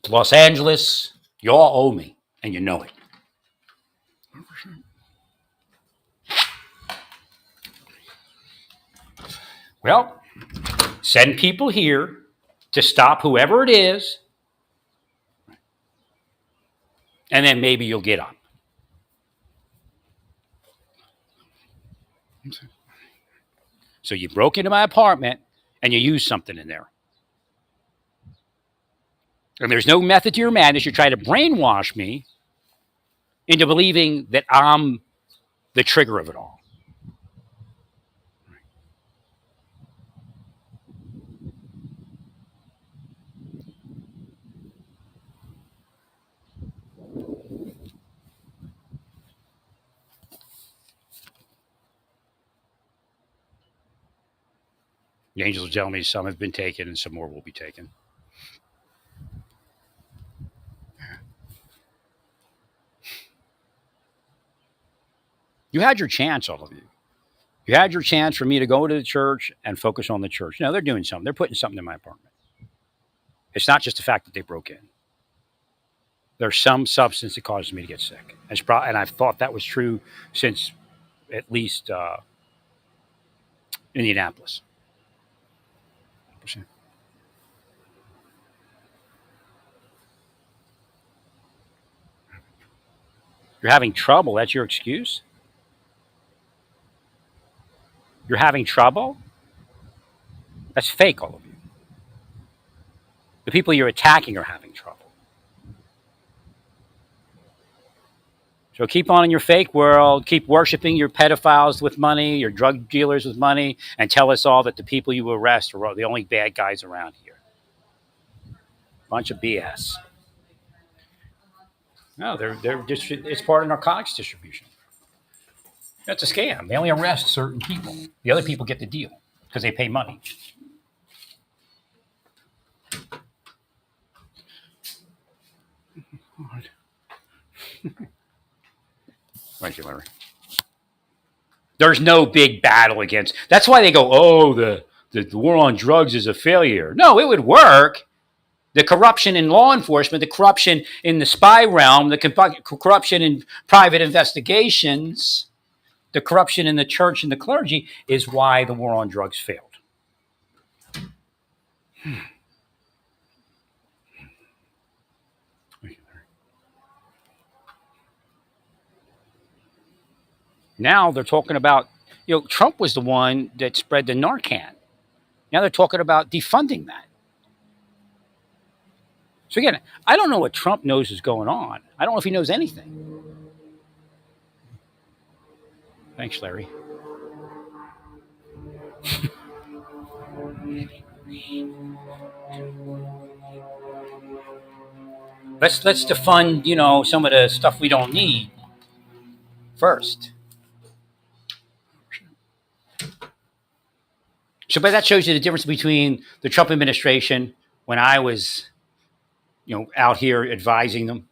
to Los Angeles. You all owe me, and you know it. Well, send people here to stop whoever it is, and then maybe you'll get up. So you broke into my apartment and you used something in there. And there's no method to your madness. You try to brainwash me into believing that I'm the trigger of it all. The angels will tell me some have been taken and some more will be taken. You had your chance, all of you. You had your chance for me to go to the church and focus on the church. No, they're doing something. They're putting something in my apartment. It's not just the fact that they broke in. There's some substance that causes me to get sick. And I've thought that was true since at least Indianapolis. You're having trouble. That's your excuse? You're having trouble? That's fake, all of you. The people you're attacking are having trouble. So keep on in your fake world. Keep worshiping your pedophiles with money, your drug dealers with money, and tell us all that the people you arrest are the only bad guys around here. Bunch of BS. No, they're just, it's part of narcotics distribution. That's a scam. They only arrest certain people. The other people get the deal because they pay money. Thank you, Larry. There's no big battle against. That's why they go, oh, the war on drugs is a failure. No, it would work. The corruption in law enforcement, the corruption in the spy realm, the corruption in private investigations, the corruption in the church and the clergy is why the war on drugs failed. Now they're talking about, Trump was the one that spread the Narcan. Now they're talking about defunding that. So again, I don't know what Trump knows is going on. I don't know if he knows anything. Thanks, Larry. Let's defund, some of the stuff we don't need first. So, but that shows you the difference between the Trump administration when I was, out here advising them,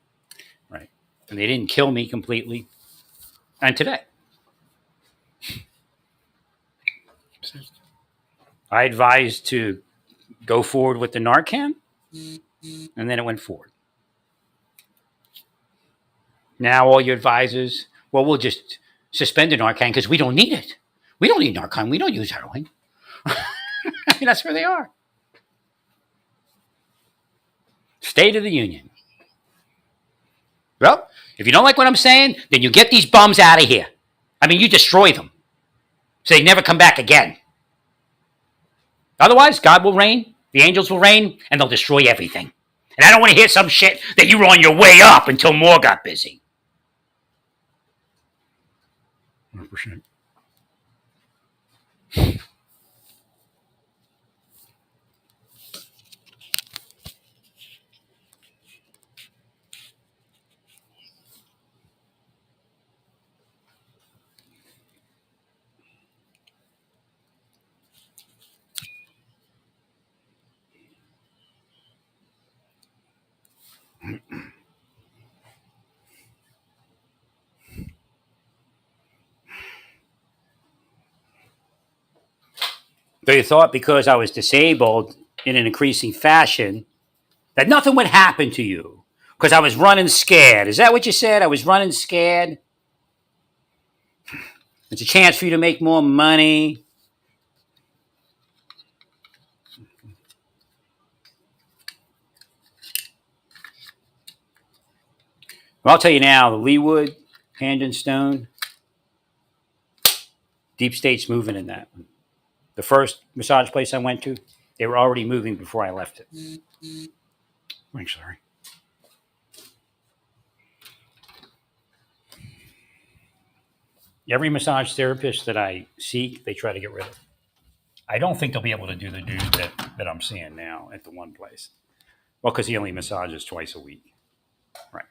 right? And they didn't kill me completely, and today. I advised to go forward with the Narcan, and then it went forward. Now all your advisors, well, we'll just suspend the Narcan because we don't need it. We don't need Narcan. We don't use heroin. That's where they are. State of the Union. Well, if you don't like what I'm saying, then you get these bums out of here. I mean, you destroy them so they never come back again. Otherwise, God will reign, the angels will reign, and they'll destroy everything. And I don't want to hear some shit that you were on your way up until more got busy. 100%. They thought because I was disabled in an increasing fashion that nothing would happen to you because I was running scared. Is that what you said? I was running scared? It's a chance for you to make more money. Well, I'll tell you now, the Leewood, Hand and Stone, Deep State's moving in that. The first massage place I went to, they were already moving before I left it. I'm sorry. Every massage therapist that I seek, they try to get rid of. I don't think they'll be able to do the dude that I'm seeing now at the one place. Well, because he only massages twice a week. Right.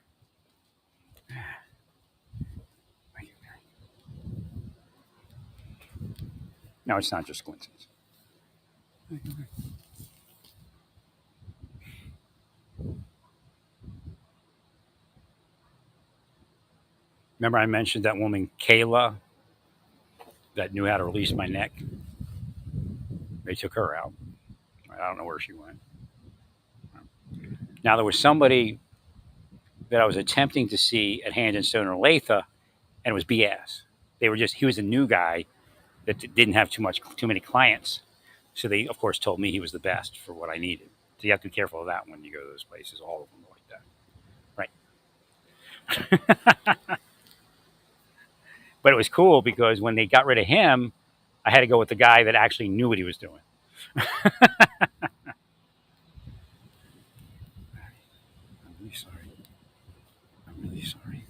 No, it's not just coincidence. Remember I mentioned that woman, Kayla, that knew how to release my neck? They took her out. I don't know where she went. Now, there was somebody that I was attempting to see at Hand and Stone or Latha, and it was BS. He was a new guy that didn't have too many clients. So they, of course, told me he was the best for what I needed. So you have to be careful of that when you go to those places. All of them are like that. Right. But it was cool because when they got rid of him, I had to go with the guy that actually knew what he was doing. I'm really sorry. I'm really sorry.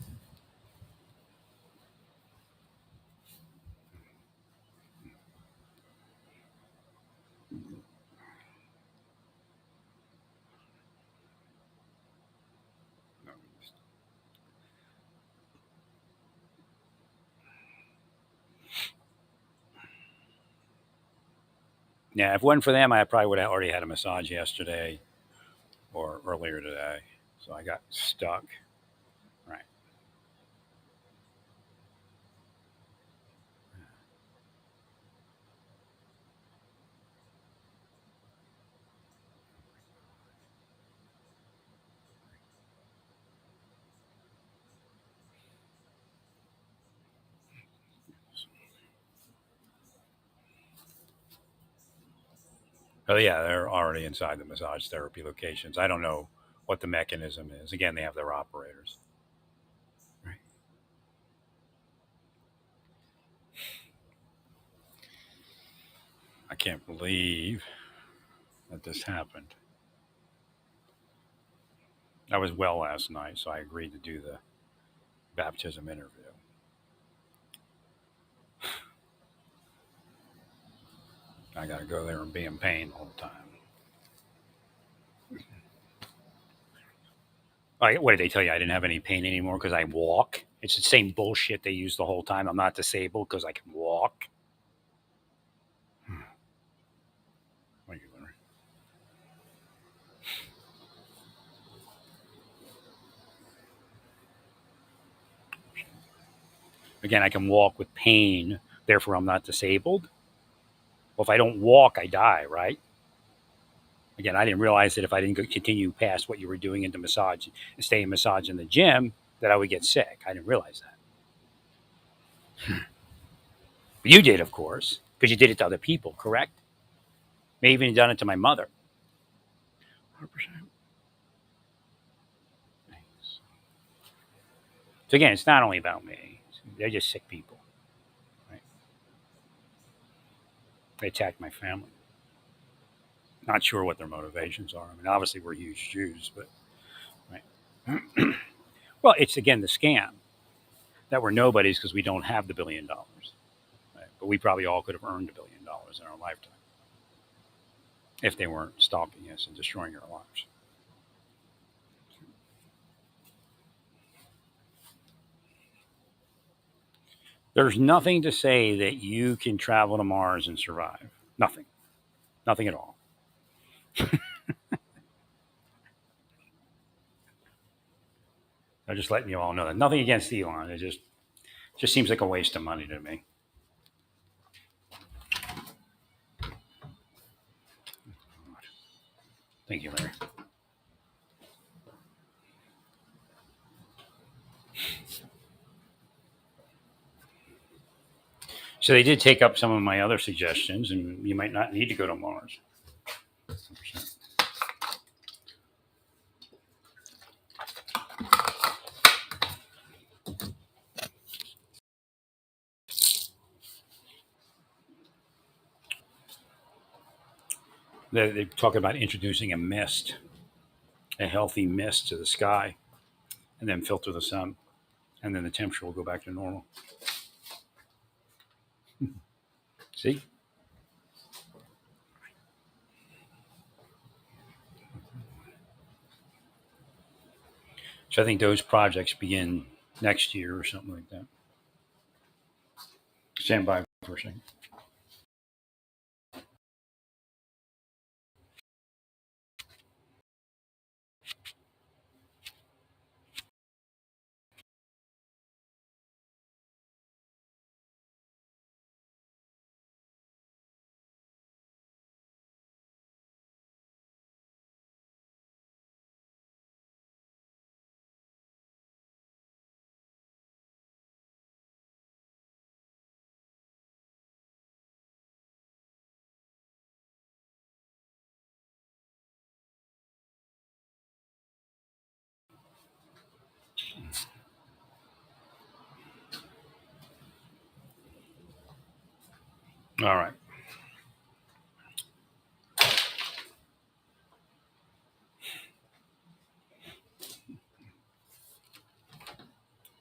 Yeah, if it wasn't for them, I probably would have already had a massage yesterday or earlier today. So I got stuck. Right. Oh yeah, they're already inside the massage therapy locations. I don't know what the mechanism is. Again, they have their operators. Right. I can't believe that this happened. I was well last night, so I agreed to do the baptism interview. I got to go there and be in pain all the time. Like, what did they tell you? I didn't have any pain anymore because I walk. It's the same bullshit they use the whole time. I'm not disabled because I can walk. Thank you, Larry. Again, I can walk with pain, therefore I'm not disabled. Well, if I don't walk, I die, right? Again, I didn't realize that if I didn't continue past what you were doing into massage and stay in massage in the gym, that I would get sick. I didn't realize that. But you did, of course, because you did it to other people, correct? May even done it to my mother. 100%. So again, it's not only about me. They're just sick people. Right? They attacked my family. Not sure what their motivations are. I mean, obviously we're huge Jews, but right. Well, it's again the scam that we're nobodies because we don't have the $1 billion. Right? But we probably all could have earned $1 billion in our lifetime if they weren't stalking us and destroying our lives. There's nothing to say that you can travel to Mars and survive. Nothing. Nothing at all. I'm just letting you all know that. Nothing against Elon. It just seems like a waste of money to me. Thank you, Larry. So they did take up some of my other suggestions, and you might not need to go to Mars. They talk about introducing a mist, a healthy mist to the sky, and then filter the sun, and then the temperature will go back to normal. See? So I think those projects begin next year or something like that. Stand by for a second. All right.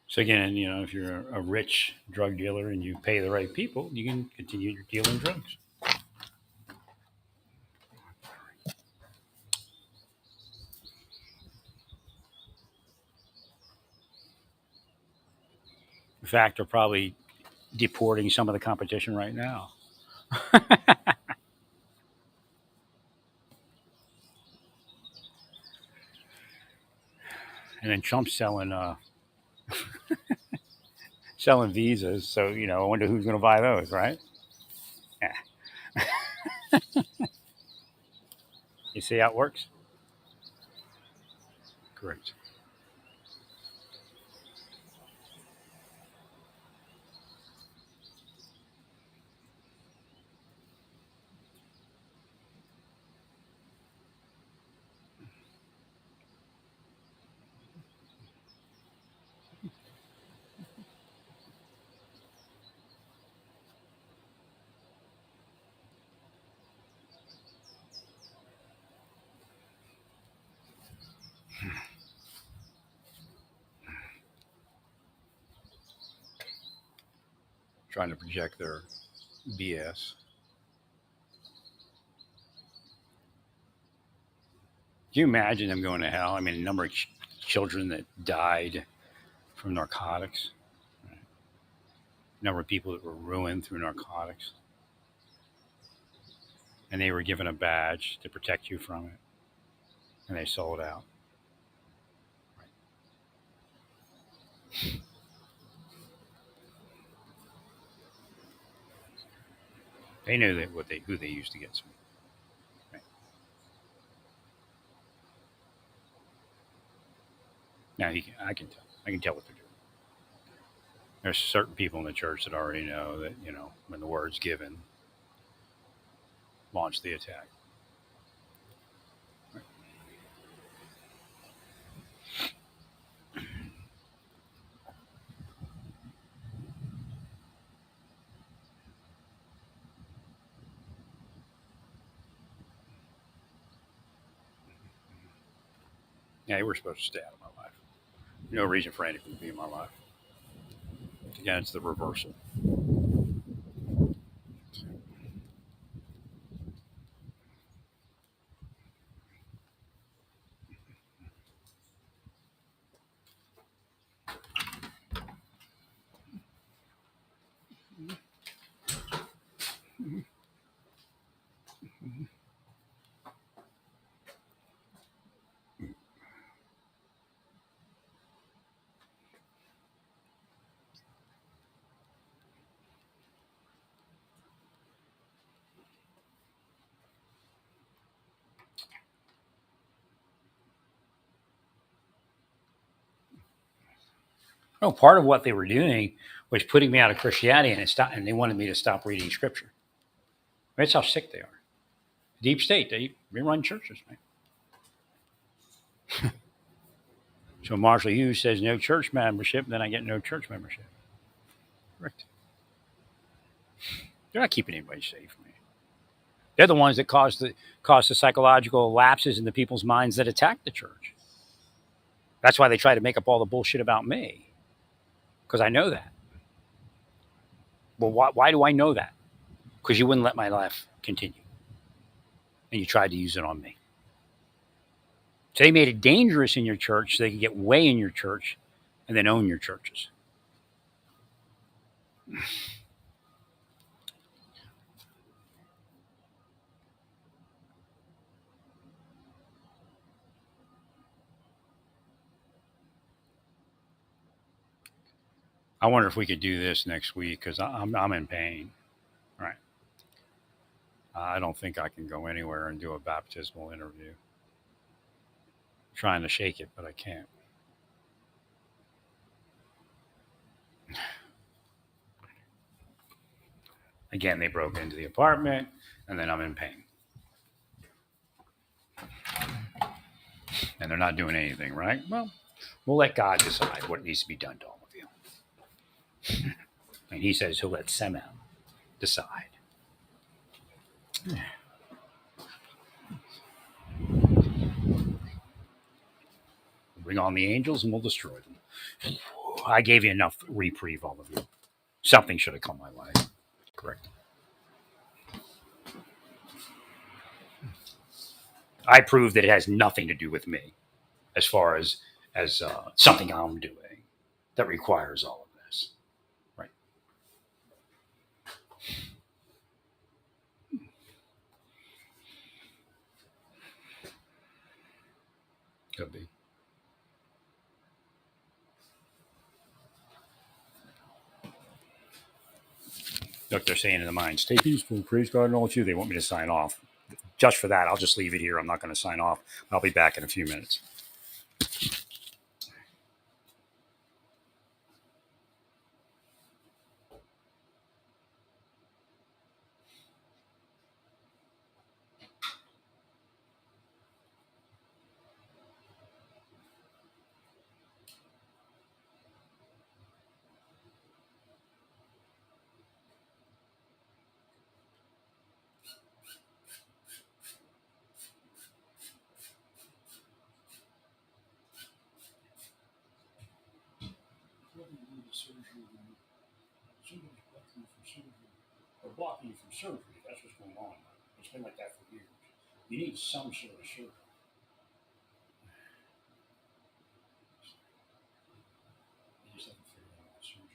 So again, if you're a rich drug dealer and you pay the right people, you can continue dealing drugs. In fact, they're probably deporting some of the competition right now. And then Trump's selling visas. So I wonder who's going to buy those, right? Yeah. You see how it works? Correct. Trying to project their BS. Can you imagine them going to hell? I mean, a number of children that died from narcotics, right? Number of people that were ruined through narcotics, and they were given a badge to protect you from it, and they sold out. They knew that who they used to get some. Right? Now I can tell what they're doing. There's certain people in the church that already know that when the word's given, launch the attack. Right? Yeah, they were supposed to stay out of my life. No reason for anything to be in my life. Again, it's the reversal. No, part of what they were doing was putting me out of Christianity, and they wanted me to stop reading Scripture. That's how sick they are. Deep state, they run churches, man. So Marshall Hughes says no church membership, then I get no church membership. Correct. They're not keeping anybody safe, man. They're the ones that cause the psychological lapses in the people's minds that attack the church. That's why they try to make up all the bullshit about me, because I know that. Well, why do I know that? Because you wouldn't let my life continue, and you tried to use it on me. So they made it dangerous in your church so they could get way in your church and then own your churches. I wonder if we could do this next week because I'm in pain. Right. I don't think I can go anywhere and do a baptismal interview. I'm trying to shake it, but I can't. Again, they broke into the apartment, and then I'm in pain. And they're not doing anything, right? Well, we'll let God decide what needs to be done to all of you. And he says he'll let Semel decide. Bring on the angels and we'll destroy them. I gave you enough reprieve, all of you. Something should have come my way. Correct. I proved that it has nothing to do with me as far as something I'm doing that requires all of this. Right. Could be. Look, they're saying in the mind, stay peaceful, praise God, and all of you. They want me to sign off. Just for that, I'll just leave it here. I'm not going to sign off. I'll be back in a few minutes. Blocking you from surgery. That's what's going on. It's been like that for years. You need some sort of surgery. You just haven't figured out what surgery is.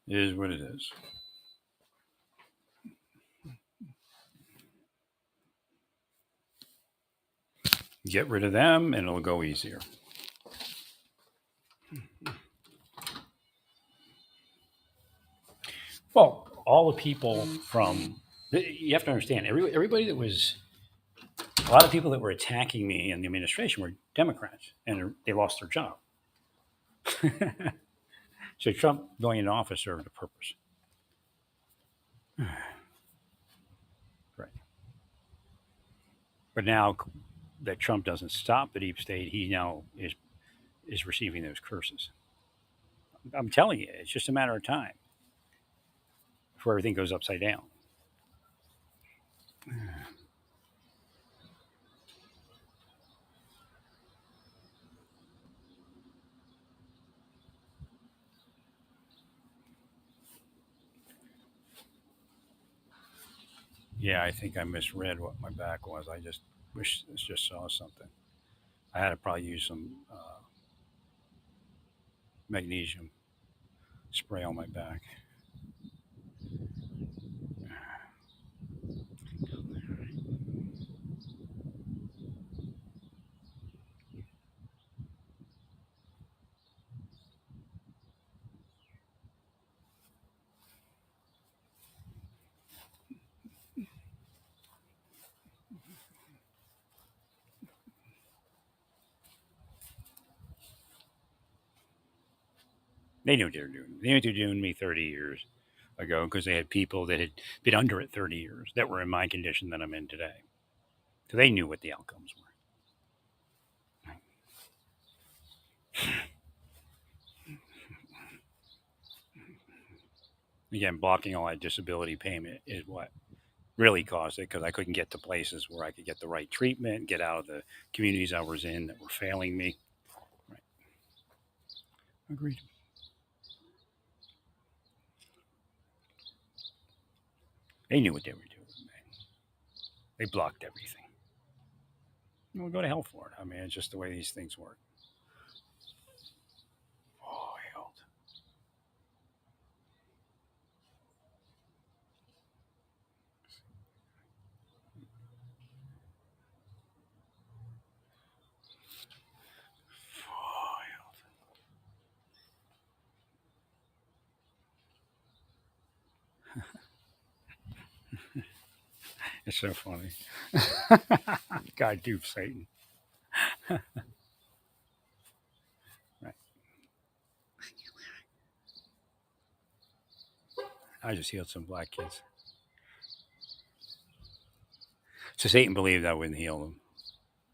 It is what it is. Get rid of them and it'll go easier. Well, all the people from, you have to understand, everybody that was, a lot of people that were attacking me in the administration were Democrats and they lost their job. So Trump going into office served a purpose. Right. But now that Trump doesn't stop the deep state, he now is receiving those curses. I'm telling you, it's just a matter of time before everything goes upside down. Yeah, I think I misread what my back was. I just wish this just saw something. I had to probably use some magnesium spray on my back. They knew what they were doing. They knew what they were doing to me 30 years ago because they had people that had been under it 30 years that were in my condition that I'm in today. So they knew what the outcomes were. Again, blocking all that disability payment is what really caused it because I couldn't get to places where I could get the right treatment, get out of the communities I was in that were failing me. Right. Agreed. They knew what they were doing. Man. They blocked everything. We'll go to hell for it. I mean, it's just the way these things work. Oh, hell. Oh, it's so funny. God, dupe Satan. Right. I just healed some black kids. So Satan believed I wouldn't heal them.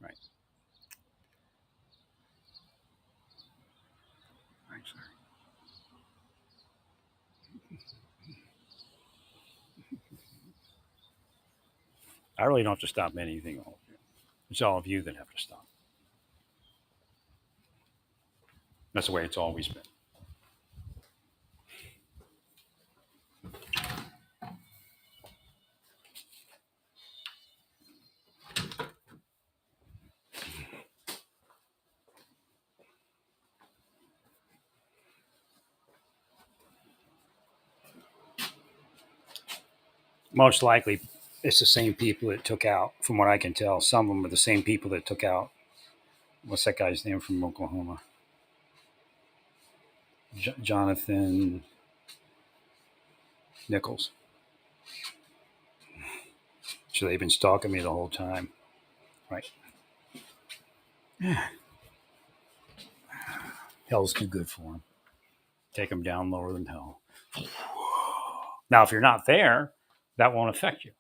Right. Right, sorry. I really don't have to stop anything. All of you. It's all of you that have to stop. That's the way it's always been. Most likely, it's the same people that took out, from what I can tell, some of them are the same people that took out, what's that guy's name from Oklahoma? Jonathan Nichols. So they've been stalking me the whole time. Right. Hell's too good for them. Take them down lower than hell. Now, if you're not there, that won't affect you.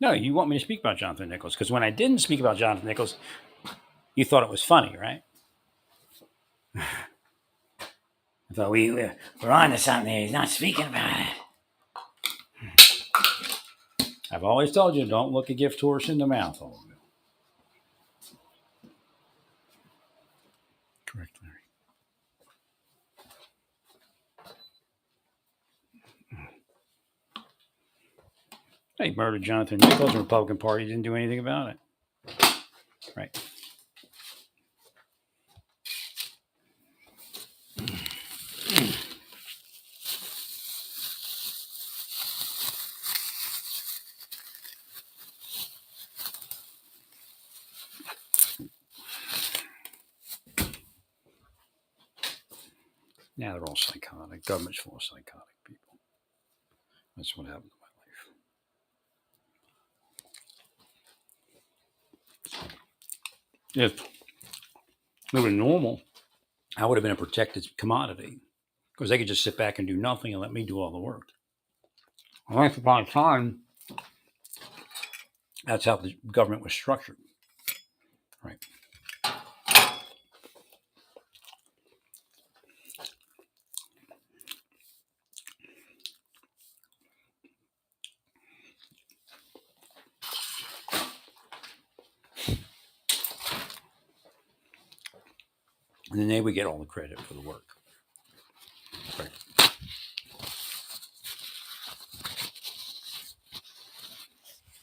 No, you want me to speak about Jonathan Nichols because when I didn't speak about Jonathan Nichols, you thought it was funny, right? I thought we're on to something. He's not speaking about it. I've always told you, don't look a gift horse in the mouth. Correct, Larry. They murdered Jonathan Nichols. The Republican Party didn't do anything about it. Right. Now they're all psychotic. Government's full of psychotic people. That's what happened to my life. If it were normal, I would have been a protected commodity because they could just sit back and do nothing and let me do all the work. Once upon a time, that's how the government was structured. Right. And then they would get all the credit for the work. Right.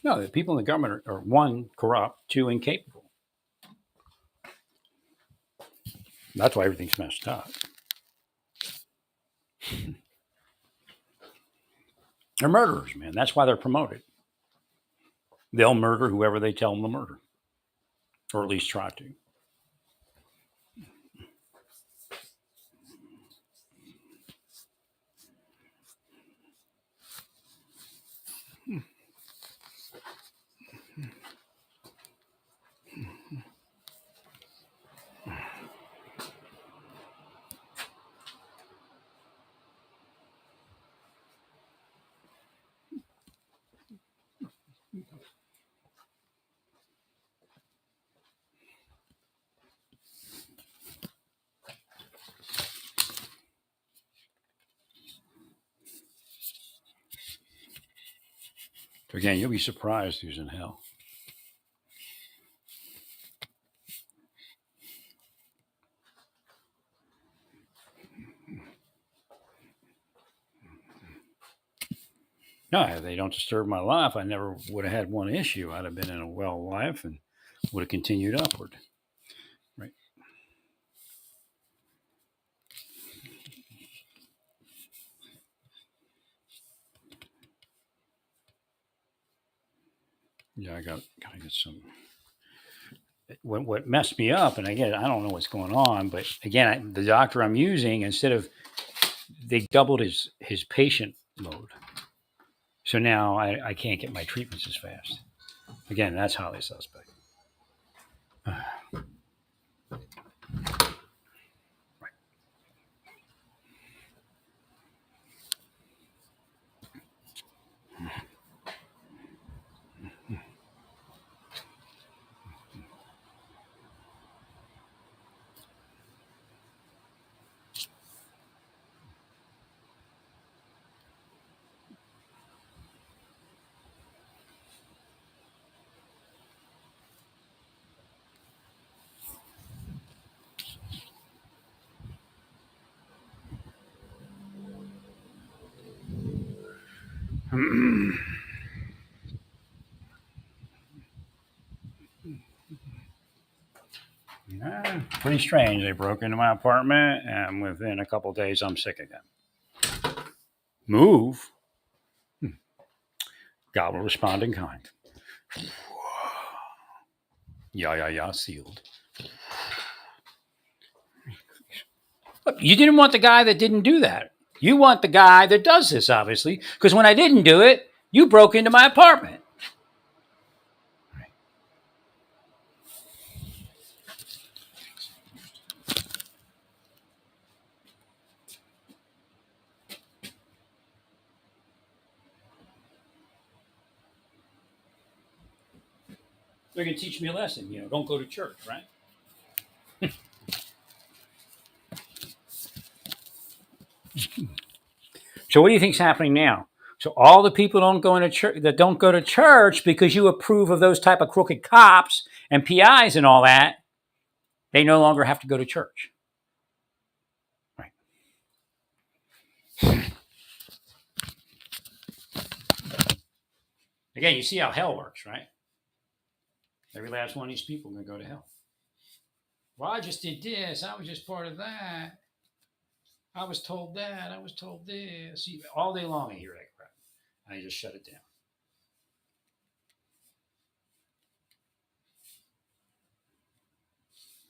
No, the people in the government are one, corrupt, two, incapable. That's why everything's messed up. They're murderers, man. That's why they're promoted. They'll murder whoever they tell them to murder, or at least try to. So again, you'll be surprised who's in hell. No, if they don't disturb my life, I never would have had one issue. I'd have been in a well life and would have continued upward. Right. Yeah, gotta get some. What messed me up, and again, I don't know what's going on, but again, the doctor I'm using, instead of, they doubled his patient load, so now I can't get my treatments as fast. Again, that's highly suspect. Yeah, pretty strange. They broke into my apartment, and within a couple of days, I'm sick again. Move. God will respond in kind. Yeah, sealed. Look, you didn't want the guy that didn't do that. You want the guy that does this, obviously, because when I didn't do it, you broke into my apartment. They're going to teach me a lesson. Don't go to church, right? So what do you think's happening now? So all the people don't go into church that don't go to church because you approve of those type of crooked cops and PIs and all that, they no longer have to go to church. Right. Again, you see how hell works, right? Every last one of these people are going to go to hell. Well, I just did this. I was just part of that. I was told that. I was told this. See, all day long I hear that crap. I just shut it down.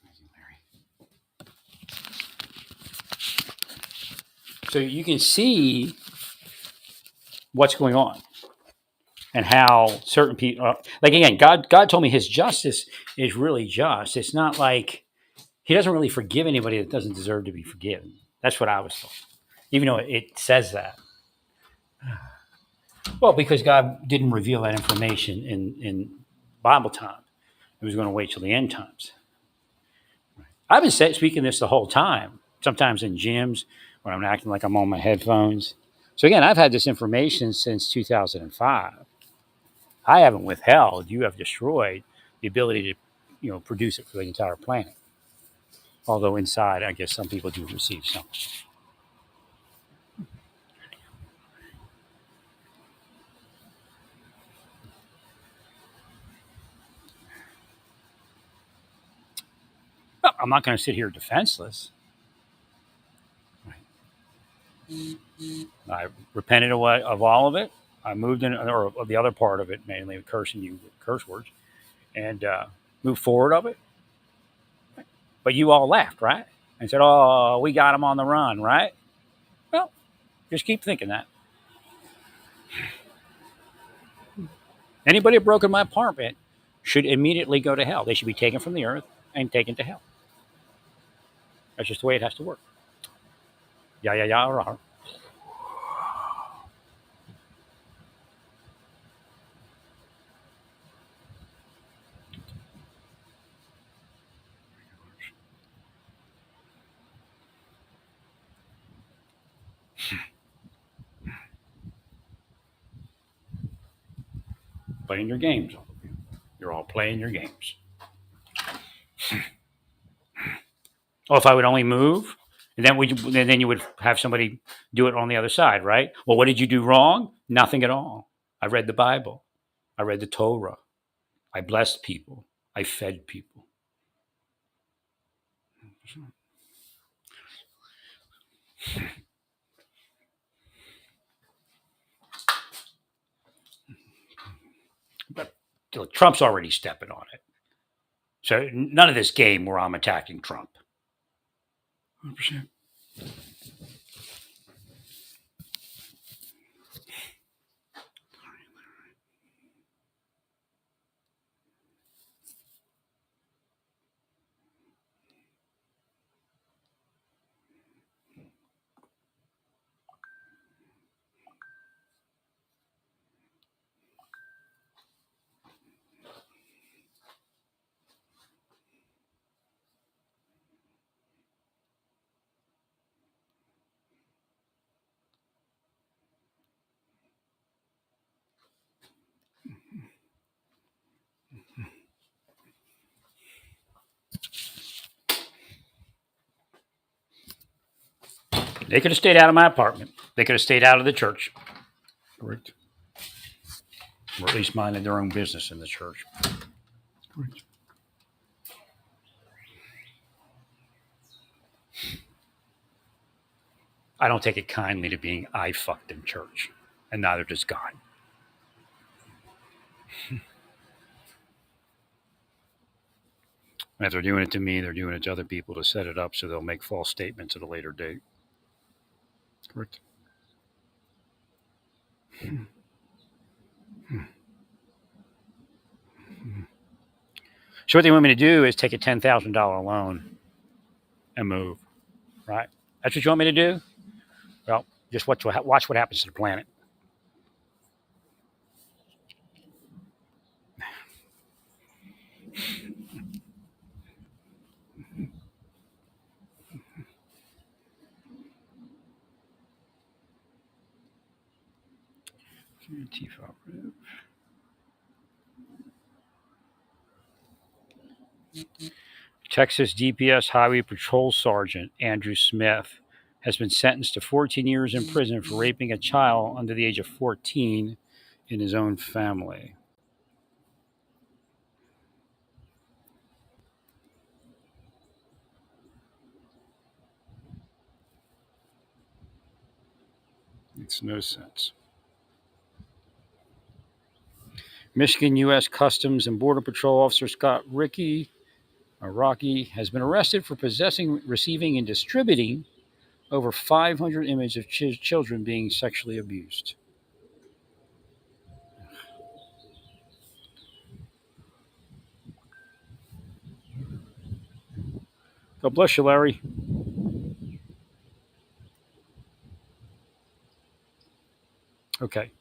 Thank you, Larry. So you can see what's going on and how certain people, like again, God told me His justice is really just. It's not like He doesn't really forgive anybody that doesn't deserve to be forgiven. That's what I was told, even though it says that. Well, because God didn't reveal that information in Bible time. He was going to wait till the end times. I've been speaking this the whole time, sometimes in gyms when I'm acting like I'm on my headphones. So again, I've had this information since 2005. I haven't withheld. You have destroyed the ability to, produce it for the entire planet. Although inside, I guess some people do receive some. I'm not going to sit here defenseless. I repented of all of it. I moved in, or the other part of it, mainly cursing you with curse words, and moved forward of it. But you all laughed, right? And said, "Oh, we got him on the run," right? Well, just keep thinking that. Anybody that broke in my apartment should immediately go to hell. They should be taken from the earth and taken to hell. That's just the way it has to work. Yeah, rah. Playing your games. You're all playing your games. Oh, if I would only move, and then you would have somebody do it on the other side, right? Well, what did you do wrong? Nothing at all. I read the Bible. I read the Torah. I blessed people. I fed people. But Trump's already stepping on it. So none of this game where I'm attacking Trump. 100%. They could have stayed out of my apartment. They could have stayed out of the church. Correct. Or at least minded their own business in the church. Correct. I don't take it kindly to being I fucked in church, and neither does God. And if they're doing it to me, they're doing it to other people to set it up so they'll make false statements at a later date. Correct. So what they want me to do is take a $10,000 loan and move, right? That's what you want me to do? Well, just watch what happens to the planet. Texas DPS Highway Patrol Sergeant Andrew Smith has been sentenced to 14 years in prison for raping a child under the age of 14 in his own family. Makes no sense. Michigan U.S. Customs and Border Patrol Officer Scott Rocky has been arrested for possessing, receiving, and distributing over 500 images of children being sexually abused. God bless you, Larry. Okay.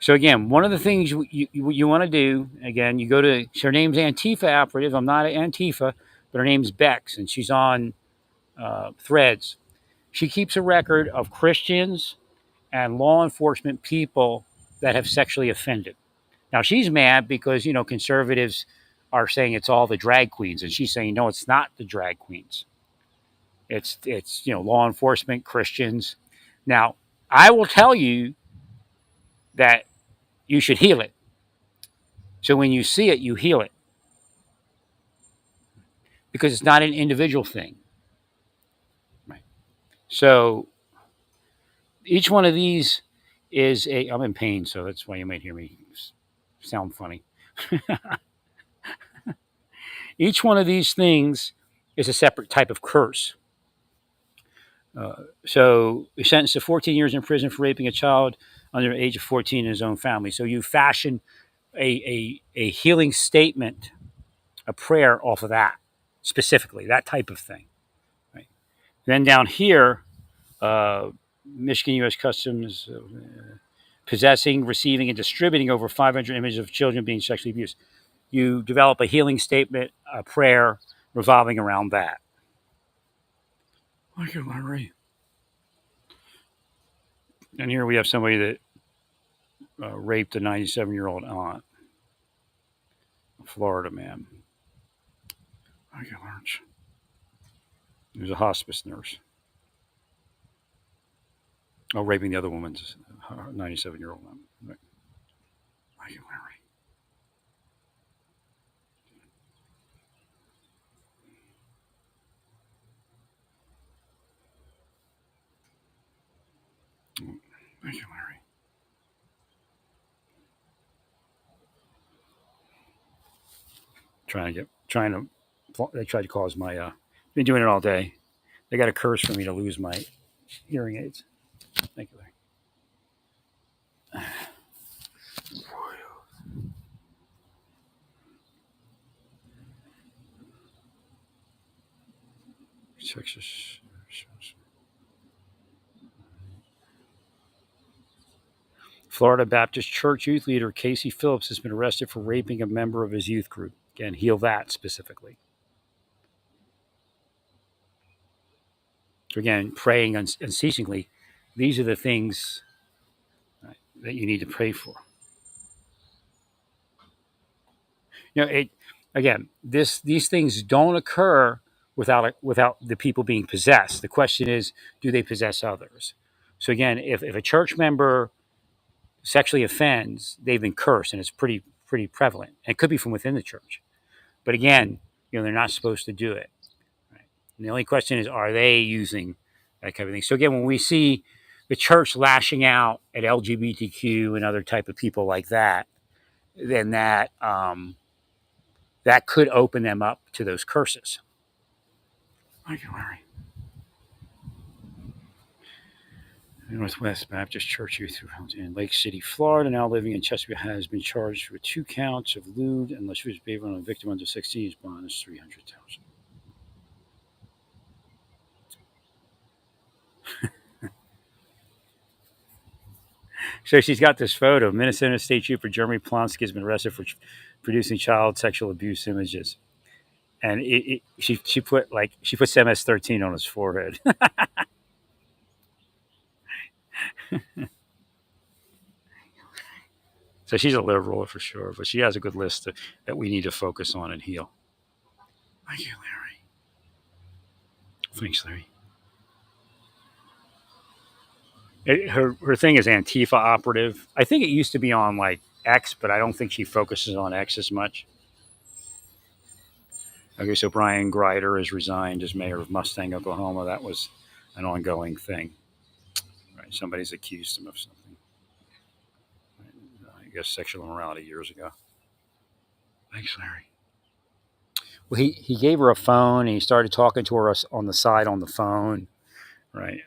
So again, one of the things you want to do, again, you go to, her name's Antifa Operative. I'm not an Antifa, but her name's Bex, and she's on Threads. She keeps a record of Christians and law enforcement people that have sexually offended. Now she's mad because, conservatives are saying it's all the drag queens, and she's saying, no, it's not the drag queens. It's law enforcement, Christians. Now, I will tell you that you should heal it. So when you see it, you heal it because it's not an individual thing. Right. So each one of these is a. I'm in pain, so that's why you might hear me sound funny. Each one of these things is a separate type of curse. So he's sentenced to 14 years in prison for raping a child under the age of 14 in his own family. So you fashion a healing statement, a prayer off of that specifically, that type of thing. Right. Then down here, Michigan U.S. Customs possessing, receiving, and distributing over 500 images of children being sexually abused. You develop a healing statement, a prayer revolving around that. Thank you, Larry. And here we have somebody that raped a 97-year-old aunt. Florida man. I can learn. He was a hospice nurse. Oh, raping the other woman's 97-year-old woman. Right. I can learn. Thank you, Larry. They tried to cause my, been doing it all day. They got a curse for me to lose my hearing aids. Thank you, Larry. Texas. Florida Baptist Church youth leader Casey Phillips has been arrested for raping a member of his youth group. Again, heal that specifically. So again, praying unceasingly. These are the things, right, that you need to pray for. These things don't occur without the people being possessed. The question is, do they possess others? So again, if a church member sexually offends, they've been cursed, and it's pretty prevalent. And it could be from within the church. But again, they're not supposed to do it. Right? And the only question is, are they using that kind of thing? So again, when we see the church lashing out at LGBTQ and other type of people like that, then that could open them up to those curses. Thank you, Larry. Northwest Baptist Church youth in Lake City, Florida, now living in Chesapeake, has been charged with 2 counts of lewd and lascivious behavior on a victim under 16. His bond is $300,000. So she's got this photo. Minnesota State Trooper Jeremy Plonsky has been arrested for producing child sexual abuse images, and she put MS-13 on his forehead. So she's a liberal for sure, but she has a good list that we need to focus on and heal. Thank you, Larry. Thanks, Larry. Her thing is Antifa operative. I think it used to be on like X, but I don't think she focuses on X as much. Okay, so Brian Grider has resigned as mayor of Mustang, Oklahoma. That was an ongoing thing. Right, somebody's accused him of something. I guess sexual immorality years ago. Thanks, Larry. Well, he gave her a phone and he started talking to her on the side on the phone, right?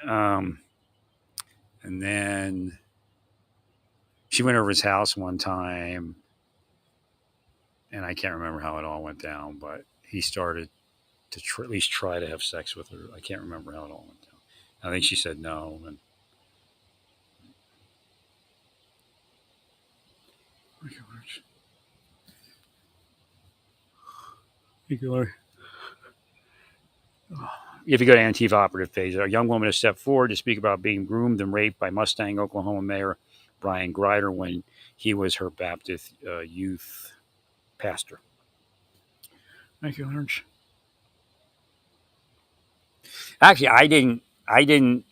And then she went over his house one time, and I can't remember how it all went down, but he started to at least try to have sex with her. I can't remember how it all went down. I think she said no. And if you go to Antifa operative page, a young woman has stepped forward to speak about being groomed and raped by Mustang, Oklahoma mayor Brian Grider when he was her Baptist youth pastor. Thank you, Lawrence. Actually, I didn't.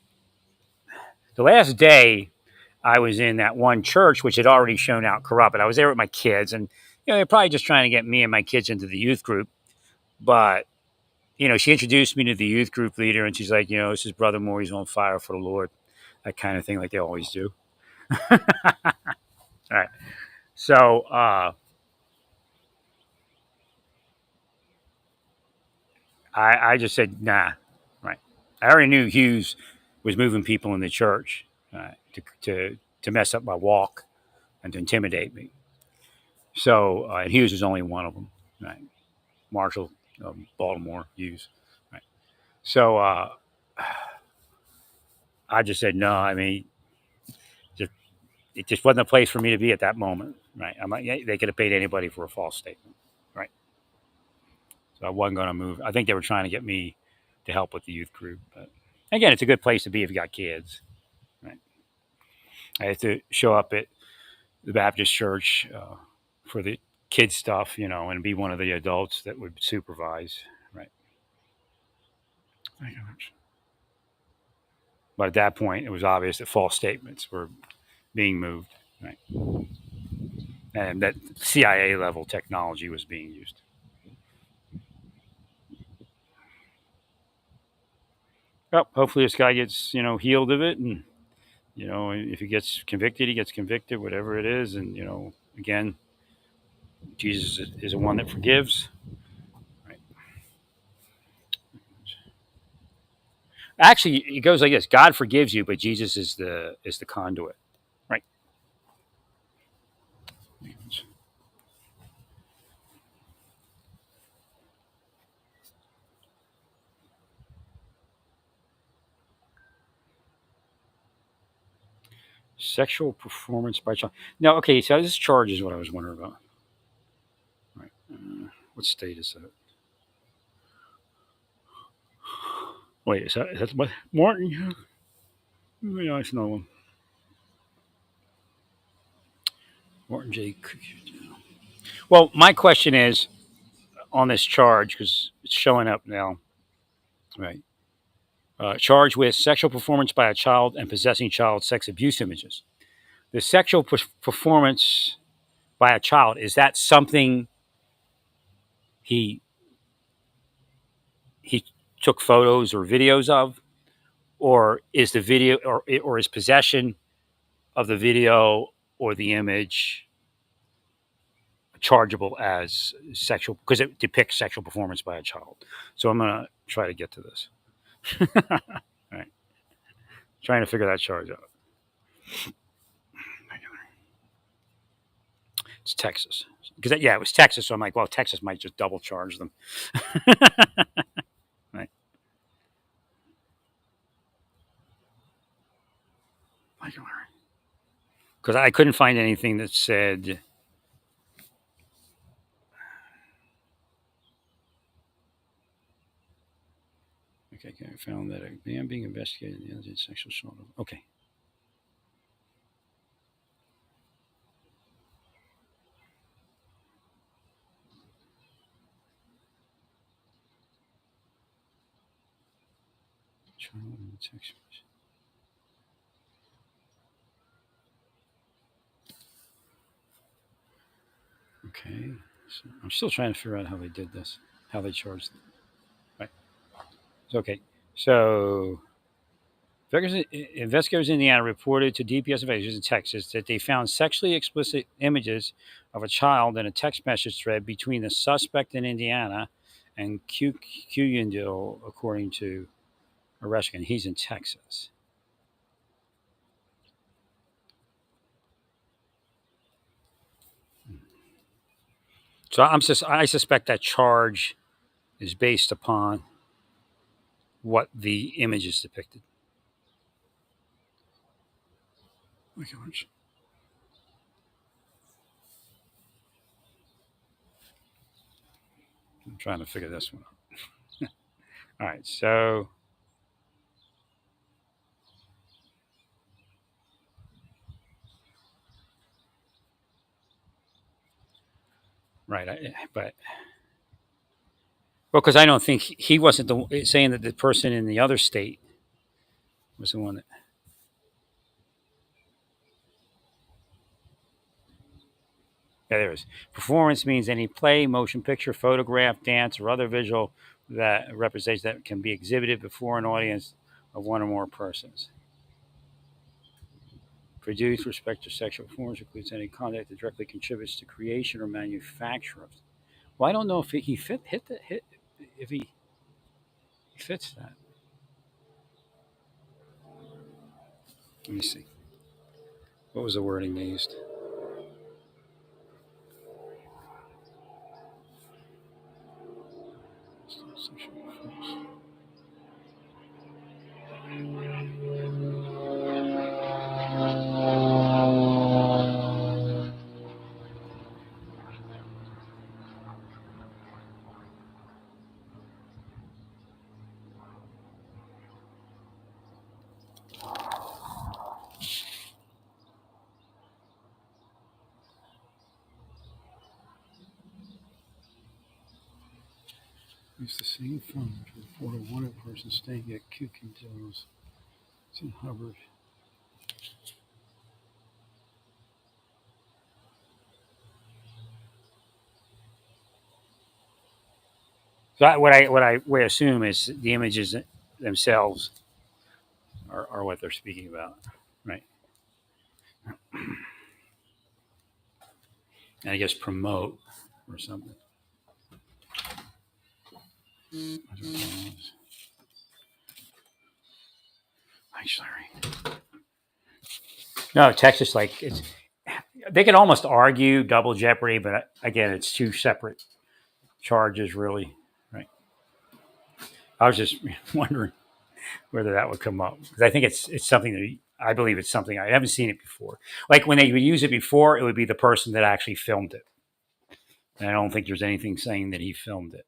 The last day I was in that one church, which had already shown out corrupt, but I was there with my kids, and they're probably just trying to get me and my kids into the youth group. But she introduced me to the youth group leader, and she's like, this is Brother Moore. He's on fire for the Lord, that kind of thing, like they always do. All right. So I just said, nah. Right. I already knew Hughes was moving people in the church to mess up my walk and to intimidate me. So and Hughes was only one of them. Right. Marshall, Baltimore, Hughes. Right. So I just said no. I mean, it just wasn't a place for me to be at that moment. Right. They could have paid anybody for a false statement. Right. So I wasn't going to move. I think they were trying to get me to help with the youth group. But again, it's a good place to be if you got kids. Right. I had to show up at the Baptist church for the kid stuff, and be one of the adults that would supervise. Right. But at that point, it was obvious that false statements were being moved, right? And that CIA level technology was being used. Well, hopefully this guy gets, healed of it, and if he gets convicted, he gets convicted, whatever it is, and again, Jesus is the one that forgives. Right. Actually, it goes like this: God forgives you, but Jesus is the conduit. Right. Sexual performance by child. No, okay. So this charge is what I was wondering about. Right. What state is that? Wait, is that what Martin? Yeah, it's another one. Martin J. Well, my question is on this charge because it's showing up now. Right. Charged with sexual performance by a child and possessing child sex abuse images. The sexual performance by a child, is that something he he took photos or videos of, or is the video or his possession of the video or the image chargeable as sexual because it depicts sexual performance by a child? So I'm gonna try to get to this. Right. Trying to figure that charge out. It's Texas. Because it was Texas, so I'm like, well, Texas might just double charge them. Right. Because I couldn't find anything that said. Okay, I found that a man being investigated in the sexual assault. Okay. Child in Texas. Okay. So I'm still trying to figure out how they did this, how they charged them. Right. So, okay. So investigators in Indiana reported to DPS investigators in Texas that they found sexually explicit images of a child in a text message thread between the suspect in Indiana and Cuyendil, according to Oreskin. He's in Texas. So I suspect that charge is based upon what the image is depicted. I'm trying to figure this one out. All right, so right, but well, because I don't think he wasn't saying that the person in the other state was the one that. Yeah, there is. Performance means any play, motion picture, photograph, dance, or other visual that represents that can be exhibited before an audience of one or more persons. Produced with respect to sexual performance includes any conduct that directly contributes to creation or manufacture of. Well, I don't know if he hit if he fits that. Let me see. What was the wording they used? Use the same phone to report a wanted person staying at Kukinto's. It's in Hubbard. So what I would assume is the images themselves are what they're speaking about, right? And I guess promote or something. Thanks, Larry. No, Texas, like it's they could almost argue double jeopardy, but again, it's two separate charges, really. Right? I was just wondering whether that would come up because I think it's something that I believe it's something I haven't seen it before. Like when they would use it before, it would be the person that actually filmed it. And I don't think there's anything saying that he filmed it.